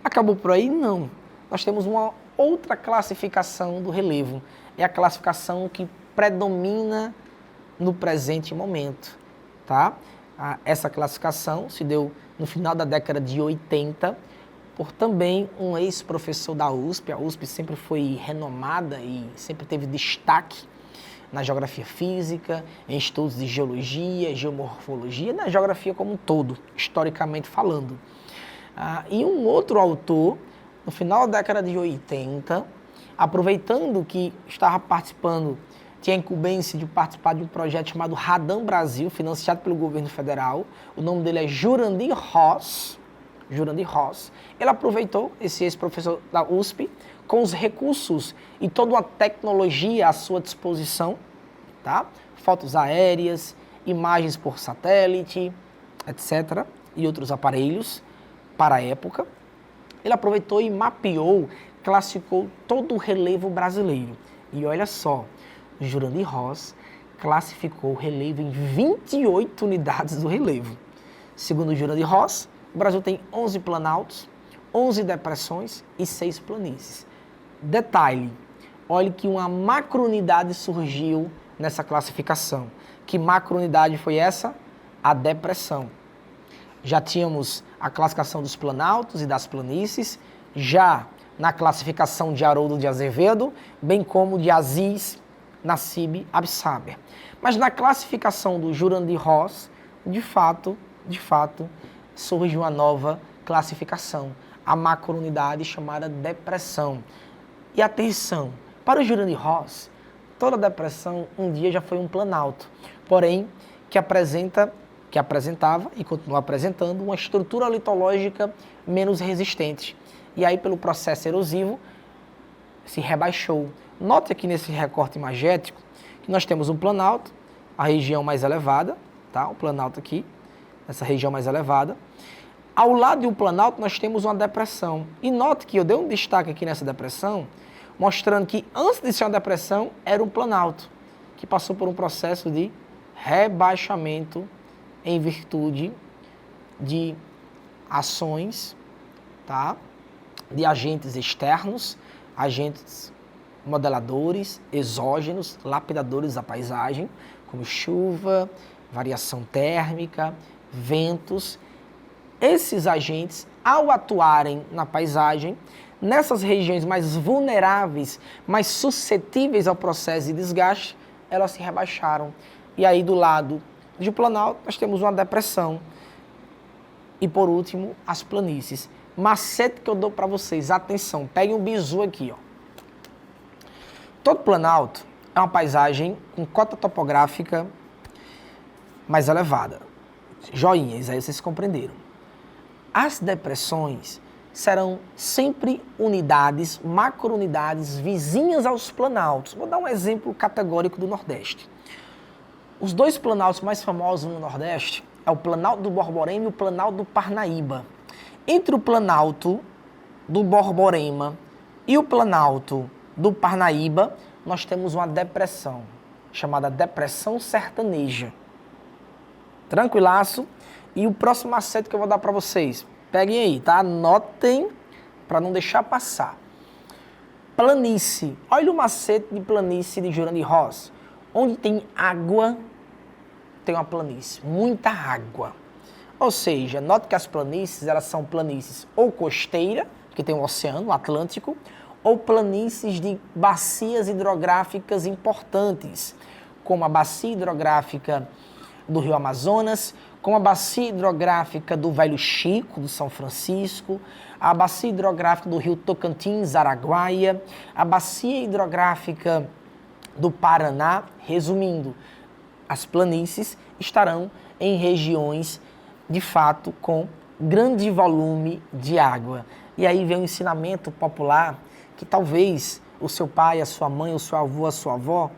Acabou por aí? Não. Nós temos uma outra classificação do relevo. É a classificação que predomina no presente momento, tá? Essa classificação se deu no final da década de 80 por também um ex-professor da USP. A USP sempre foi renomada e sempre teve destaque na geografia física, em estudos de geologia, geomorfologia, na geografia como um todo, historicamente falando. E um outro autor, no final da década de 80, aproveitando que estava participando, tinha a incumbência de participar de um projeto chamado Radam Brasil, financiado pelo governo federal. O nome dele é Jurandir Ross. Ele aproveitou, esse ex-professor da USP, com os recursos e toda uma tecnologia à sua disposição, tá? Fotos aéreas, imagens por satélite, etc., e outros aparelhos para a época. Ele aproveitou e mapeou, classificou todo o relevo brasileiro. E olha só, Jurandir Ross classificou o relevo em 28 unidades do relevo. Segundo Jurandir Ross, o Brasil tem 11 planaltos, 11 depressões e 6 planícies. Detalhe, olhe que uma macrounidade surgiu nessa classificação. Que macrounidade foi essa? A depressão. Já tínhamos a classificação dos planaltos e das planícies, já na classificação de Haroldo de Azevedo, bem como de Aziz Nassib Absáber. Mas na classificação do Jurandir Ross, de fato, surge uma nova classificação, a macrounidade chamada depressão. E atenção, para o Jurandir Ross, toda depressão um dia já foi um planalto, porém que apresentava e continua apresentando uma estrutura litológica menos resistente. E aí, pelo processo erosivo, se rebaixou. Note aqui nesse recorte imagético que nós temos um planalto, a região mais elevada, tá? O planalto aqui, essa região mais elevada. Ao lado de um planalto, nós temos uma depressão. E note que eu dei um destaque aqui nessa depressão, mostrando que antes de ser uma depressão, era um planalto, que passou por um processo de rebaixamento em virtude de ações, tá? De agentes externos, agentes modeladores, exógenos, lapidadores da paisagem, como chuva, variação térmica, ventos. Esses agentes, ao atuarem na paisagem, nessas regiões mais vulneráveis, mais suscetíveis ao processo de desgaste, elas se rebaixaram. E aí, do lado de planalto, nós temos uma depressão. E, por último, as planícies. Macete que eu dou para vocês, atenção, peguem um bizu aqui, ó. Todo planalto é uma paisagem com cota topográfica mais elevada. Joinhas, aí vocês compreenderam. As depressões serão sempre unidades, macrounidades vizinhas aos planaltos. Vou dar um exemplo categórico do Nordeste. Os dois planaltos mais famosos no Nordeste é o Planalto do Borborema e o Planalto do Parnaíba. Entre o Planalto do Borborema e o Planalto do Parnaíba, nós temos uma depressão, chamada Depressão Sertaneja. Tranquilaço? E o próximo macete que eu vou dar para vocês, Peguem aí, tá? Anotem para não deixar passar. Planície. Olha o macete de planície de Jurandir Ross. Onde tem água, tem uma planície. Muita água. Ou seja, note que as planícies, elas são planícies ou costeira, que tem o oceano, o Atlântico, ou planícies de bacias hidrográficas importantes, como a bacia hidrográfica do Rio Amazonas, como a bacia hidrográfica do Velho Chico, do São Francisco, a bacia hidrográfica do Rio Tocantins, Araguaia, a bacia hidrográfica do Paraná. Resumindo, as planícies estarão em regiões, de fato, com grande volume de água. E aí vem um ensinamento popular que talvez o seu pai, a sua mãe, o seu avô, a sua avó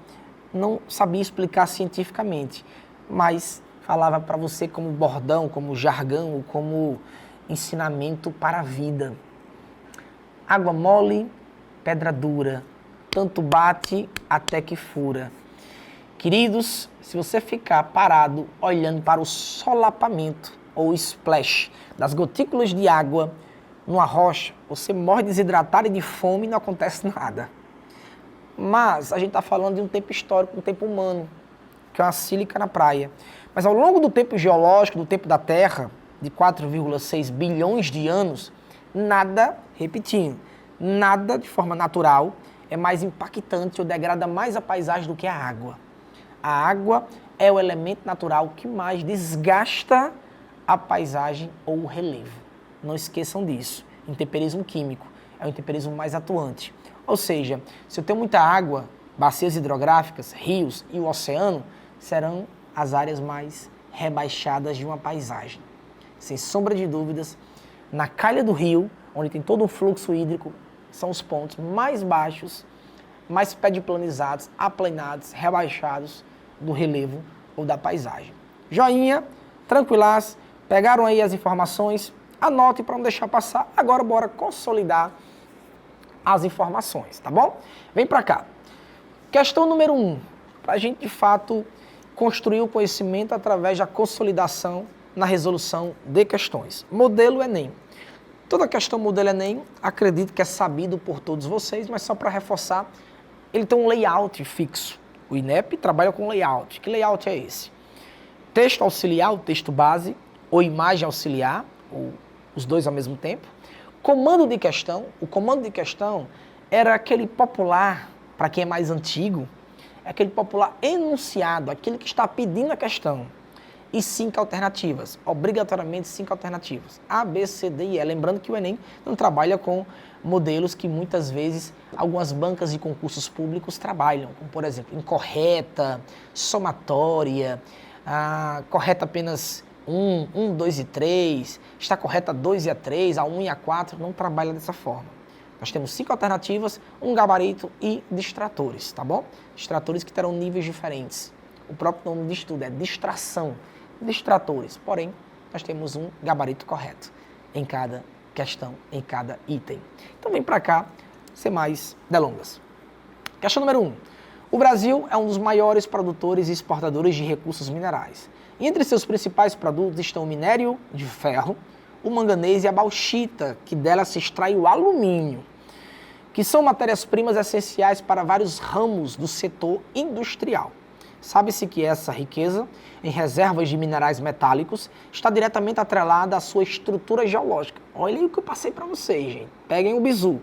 não sabia explicar cientificamente, mas falava para você como bordão, como jargão, ou como ensinamento para a vida. Água mole, pedra dura, tanto bate até que fura. Queridos, se você ficar parado olhando para o solapamento ou splash das gotículas de água numa rocha, você morre desidratado e de fome e não acontece nada. Mas a gente está falando de um tempo histórico, um tempo humano, que é uma sílica na praia. Mas ao longo do tempo geológico, do tempo da Terra, de 4,6 bilhões de anos, nada, repetindo, nada de forma natural é mais impactante ou degrada mais a paisagem do que a água. A água é o elemento natural que mais desgasta a paisagem ou o relevo. Não esqueçam disso. Intemperismo químico é o intemperismo mais atuante. Ou seja, se eu tenho muita água, bacias hidrográficas, rios e o oceano serão as áreas mais rebaixadas de uma paisagem. Sem sombra de dúvidas, na calha do rio, onde tem todo um fluxo hídrico, são os pontos mais baixos, mais pediplanizados, aplanados, rebaixados do relevo ou da paisagem. Joinha, tranquilas, pegaram aí as informações, anote para não deixar passar. Agora bora consolidar as informações, tá bom? Vem para cá. Questão número 1, para a gente de fato construir o conhecimento através da consolidação na resolução de questões. Modelo Enem. Toda questão modelo Enem, acredito que é sabido por todos vocês, mas só para reforçar, ele tem um layout fixo. O INEP trabalha com layout. Que layout é esse? Texto auxiliar, o texto base, ou imagem auxiliar, ou os dois ao mesmo tempo. Comando de questão. O comando de questão era aquele popular, para quem é mais antigo, é aquele popular enunciado, aquele que está pedindo a questão. E 5 alternativas, obrigatoriamente 5 alternativas. A, B, C, D e E. Lembrando que o Enem não trabalha com modelos que muitas vezes algumas bancas de concursos públicos trabalham, como por exemplo, incorreta, somatória, correta apenas 1, 2 e 3, está correta 2 e a 3, a 1 e a 4, não trabalha dessa forma. Nós temos 5 alternativas, um gabarito e distratores, tá bom? Distratores que terão níveis diferentes. O próprio nome disso tudo é distração, distratores. Porém, nós temos um gabarito correto em cada questão, em cada item. Então vem para cá, sem mais delongas. Questão número 1. O Brasil é um dos maiores produtores e exportadores de recursos minerais. E entre seus principais produtos estão o minério de ferro, o manganês e a bauxita, que dela se extrai o alumínio, que são matérias-primas essenciais para vários ramos do setor industrial. Sabe-se que essa riqueza em reservas de minerais metálicos está diretamente atrelada à sua estrutura geológica. Olha aí o que eu passei para vocês, gente. Peguem o bizu.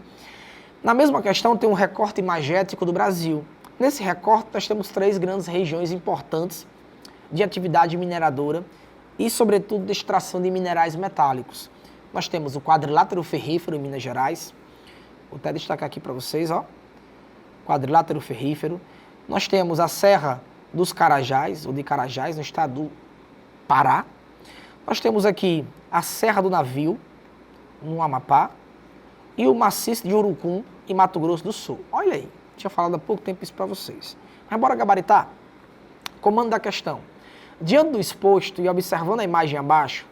Na mesma questão tem um recorte imagético do Brasil. Nesse recorte nós temos 3 grandes regiões importantes de atividade mineradora e, sobretudo, de extração de minerais metálicos. Nós temos o quadrilátero ferrífero em Minas Gerais. Vou até destacar aqui para vocês, ó. Quadrilátero ferrífero. Nós temos a Serra dos Carajás, ou de Carajás, no estado do Pará. Nós temos aqui a Serra do Navio, no Amapá, e o maciço de Urucum, em Mato Grosso do Sul. Olha aí, tinha falado há pouco tempo isso para vocês. Mas bora gabaritar? Comando da questão. Diante do exposto e observando a imagem abaixo,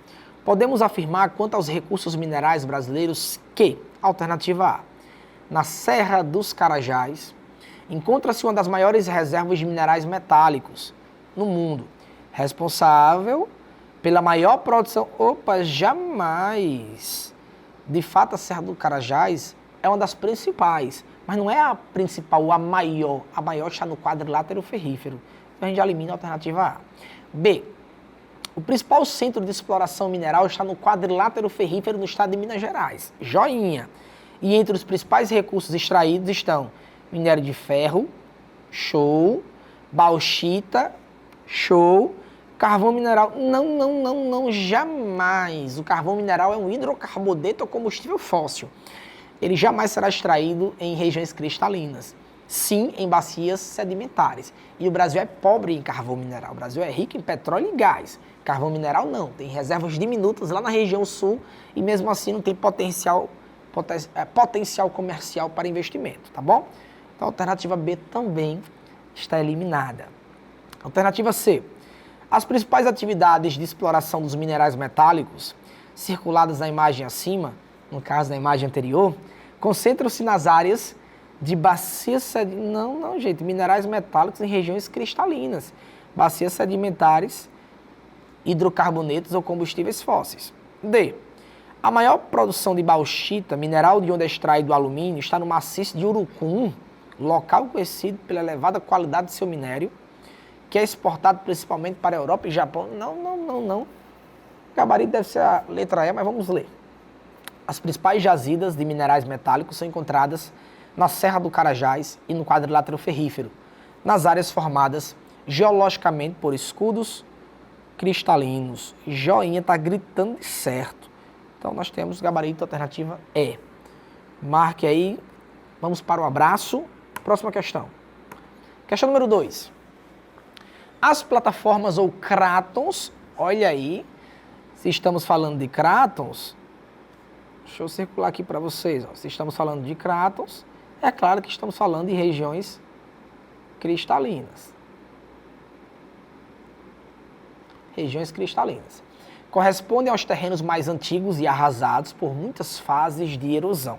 podemos afirmar quanto aos recursos minerais brasileiros que, alternativa A, na Serra dos Carajás, encontra-se uma das maiores reservas de minerais metálicos no mundo, responsável Pela maior produção... Opa, jamais! De fato, a Serra do Carajás é uma das principais, mas não é a principal, a maior. A maior está no quadrilátero ferrífero. Então a gente elimina a alternativa A. B. O principal centro de exploração mineral está no quadrilátero ferrífero no estado de Minas Gerais. Joinha. E entre os principais recursos extraídos estão minério de ferro, show, bauxita, show, carvão mineral. Não, jamais. O carvão mineral é um hidrocarboneto ou combustível fóssil. Ele jamais será extraído em regiões cristalinas. Sim, em bacias sedimentares. E o Brasil é pobre em carvão mineral. O Brasil é rico em petróleo e gás. Carvão mineral não. Tem reservas diminutas lá na região sul e mesmo assim não tem potencial comercial para investimento, tá bom? Então a alternativa B também está eliminada. Alternativa C. As principais atividades de exploração dos minerais metálicos, circuladas na imagem acima, no caso da imagem anterior, concentram-se nas áreas de bacias sedimentares. Minerais metálicos em regiões cristalinas, bacias sedimentares, hidrocarbonetos ou combustíveis fósseis. D. A maior produção de bauxita, mineral de onde é extraído o alumínio, está no maciço de Urucum, local conhecido pela elevada qualidade de seu minério, que é exportado principalmente para a Europa e Japão. Não. O gabarito deve ser a letra E, mas vamos ler. As principais jazidas de minerais metálicos são encontradas na Serra do Carajás e no quadrilátero ferrífero, nas áreas formadas geologicamente por escudos cristalinos. Joinha está gritando de certo. Então nós temos gabarito alternativa E. Marque aí. Vamos para o abraço. Próxima questão. Questão número 2. As plataformas ou crátons, olha aí, se estamos falando de crátons, deixa eu circular aqui para vocês. Ó. Se estamos falando de crátons, é claro que estamos falando de regiões cristalinas. Regiões cristalinas. Correspondem aos terrenos mais antigos e arrasados por muitas fases de erosão.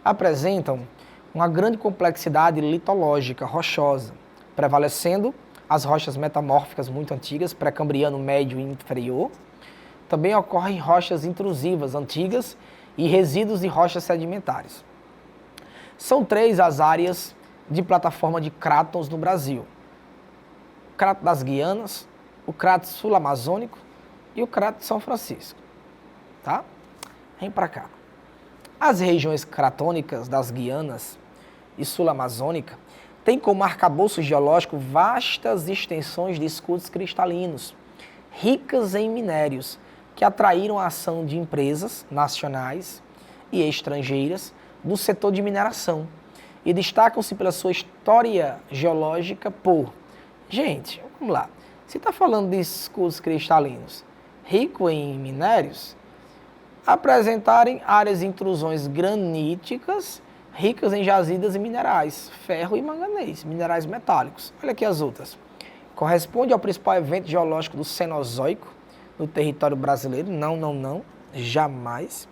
Apresentam uma grande complexidade litológica rochosa, prevalecendo as rochas metamórficas muito antigas, pré-cambriano médio e inferior. Também ocorrem rochas intrusivas antigas e resíduos de rochas sedimentares. São 3 as áreas de plataforma de crátons no Brasil. O Crato das Guianas, o Crato sul-amazônico e o Crato de São Francisco. Tá? Vem para cá. As regiões cratônicas das Guianas e sul-amazônica têm como arcabouço geológico vastas extensões de escudos cristalinos, ricas em minérios, que atraíram a ação de empresas nacionais e estrangeiras do setor de mineração e destacam-se pela sua história geológica por... Gente, vamos lá. Se está falando de escudos cristalinos rico em minérios, apresentarem áreas de intrusões graníticas ricas em jazidas e minerais, ferro e manganês, minerais metálicos. Olha aqui as outras. Corresponde ao principal evento geológico do Cenozoico no território brasileiro? Não, jamais.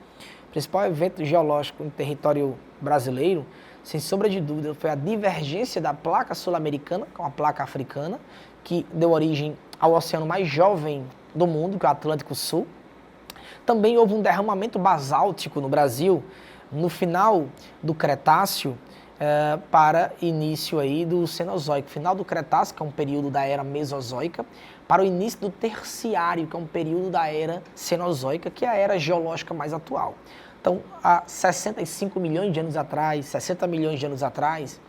O principal evento geológico no território brasileiro, sem sombra de dúvida, foi a divergência da placa sul-americana com a placa africana, que deu origem ao oceano mais jovem do mundo, que é o Atlântico Sul. Também houve um derramamento basáltico no Brasil no final do Cretáceo para início aí do Cenozoico. Final do Cretáceo, que é um período da era Mesozoica, para o início do Terciário, que é um período da era Cenozoica, que é a era geológica mais atual. Então, há 65 milhões de anos atrás, 60 milhões de anos atrás,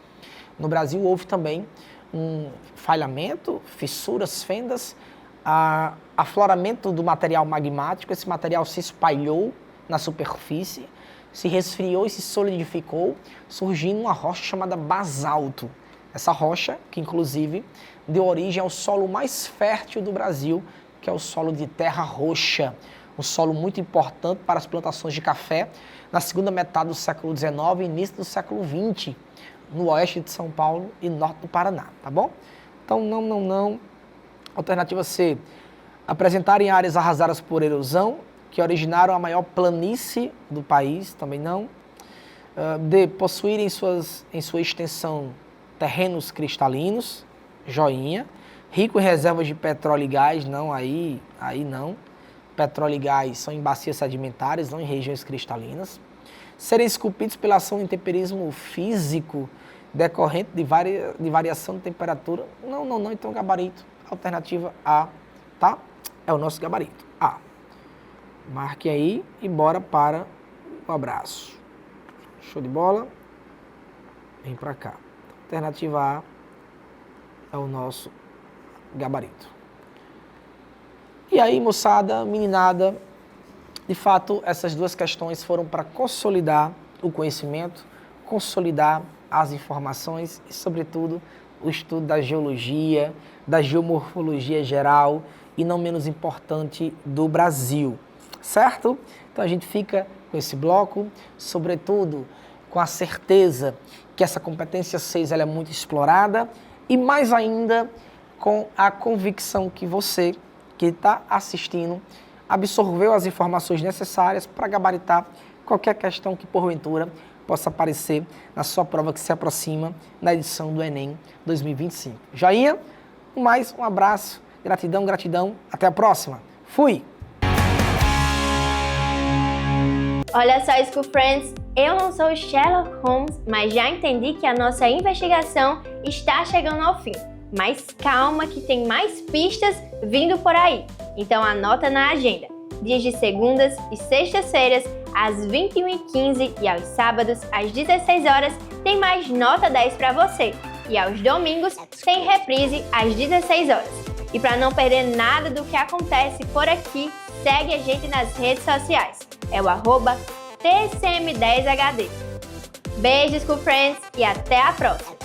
no Brasil houve também um falhamento, fissuras, fendas, afloramento do material magmático. Esse material se espalhou na superfície, se resfriou e se solidificou, surgindo uma rocha chamada basalto. Essa rocha, que inclusive deu origem ao solo mais fértil do Brasil, que é o solo de terra roxa, um solo muito importante para as plantações de café na segunda metade do século XIX e início do século XX, no oeste de São Paulo e norte do Paraná, tá bom? Então, não. Alternativa C, apresentarem áreas arrasadas por erosão, que originaram a maior planície do país, também não. D, possuírem em sua extensão terrenos cristalinos, joinha. rico em reservas de petróleo e gás, não, aí não. Petróleo e gás são em bacias sedimentares, não em regiões cristalinas. Serem esculpidos pela ação de intemperismo físico decorrente de variação de temperatura. Não, então gabarito, alternativa A, tá? É o nosso gabarito, A. Marque aí e bora para o abraço. Show de bola? Vem pra cá. Alternativa A é o nosso gabarito. E aí, moçada, meninada, de fato, essas duas questões foram para consolidar o conhecimento, consolidar as informações e, sobretudo, o estudo da geologia, da geomorfologia geral e, não menos importante, do Brasil, certo? Então, a gente fica com esse bloco, sobretudo com a certeza que essa competência 6 ela é muito explorada e, mais ainda, com a convicção que você, que está assistindo, absorveu as informações necessárias para gabaritar qualquer questão que, porventura, possa aparecer na sua prova que se aproxima na edição do Enem 2025. Joinha? Mais um abraço, gratidão, até a próxima. Fui! Olha só, School Friends, eu não sou Sherlock Holmes, mas já entendi que a nossa investigação está chegando ao fim. Mas calma que tem mais pistas vindo por aí. Então anota na agenda. Dias de segundas e sextas-feiras, às 21h15 e aos sábados, às 16 horas, tem mais Nota 10 para você. E aos domingos, tem reprise às 16 horas. E para não perder nada do que acontece por aqui, segue a gente nas redes sociais. É o @TCM10HD. Beijos, School Friends, e até a próxima!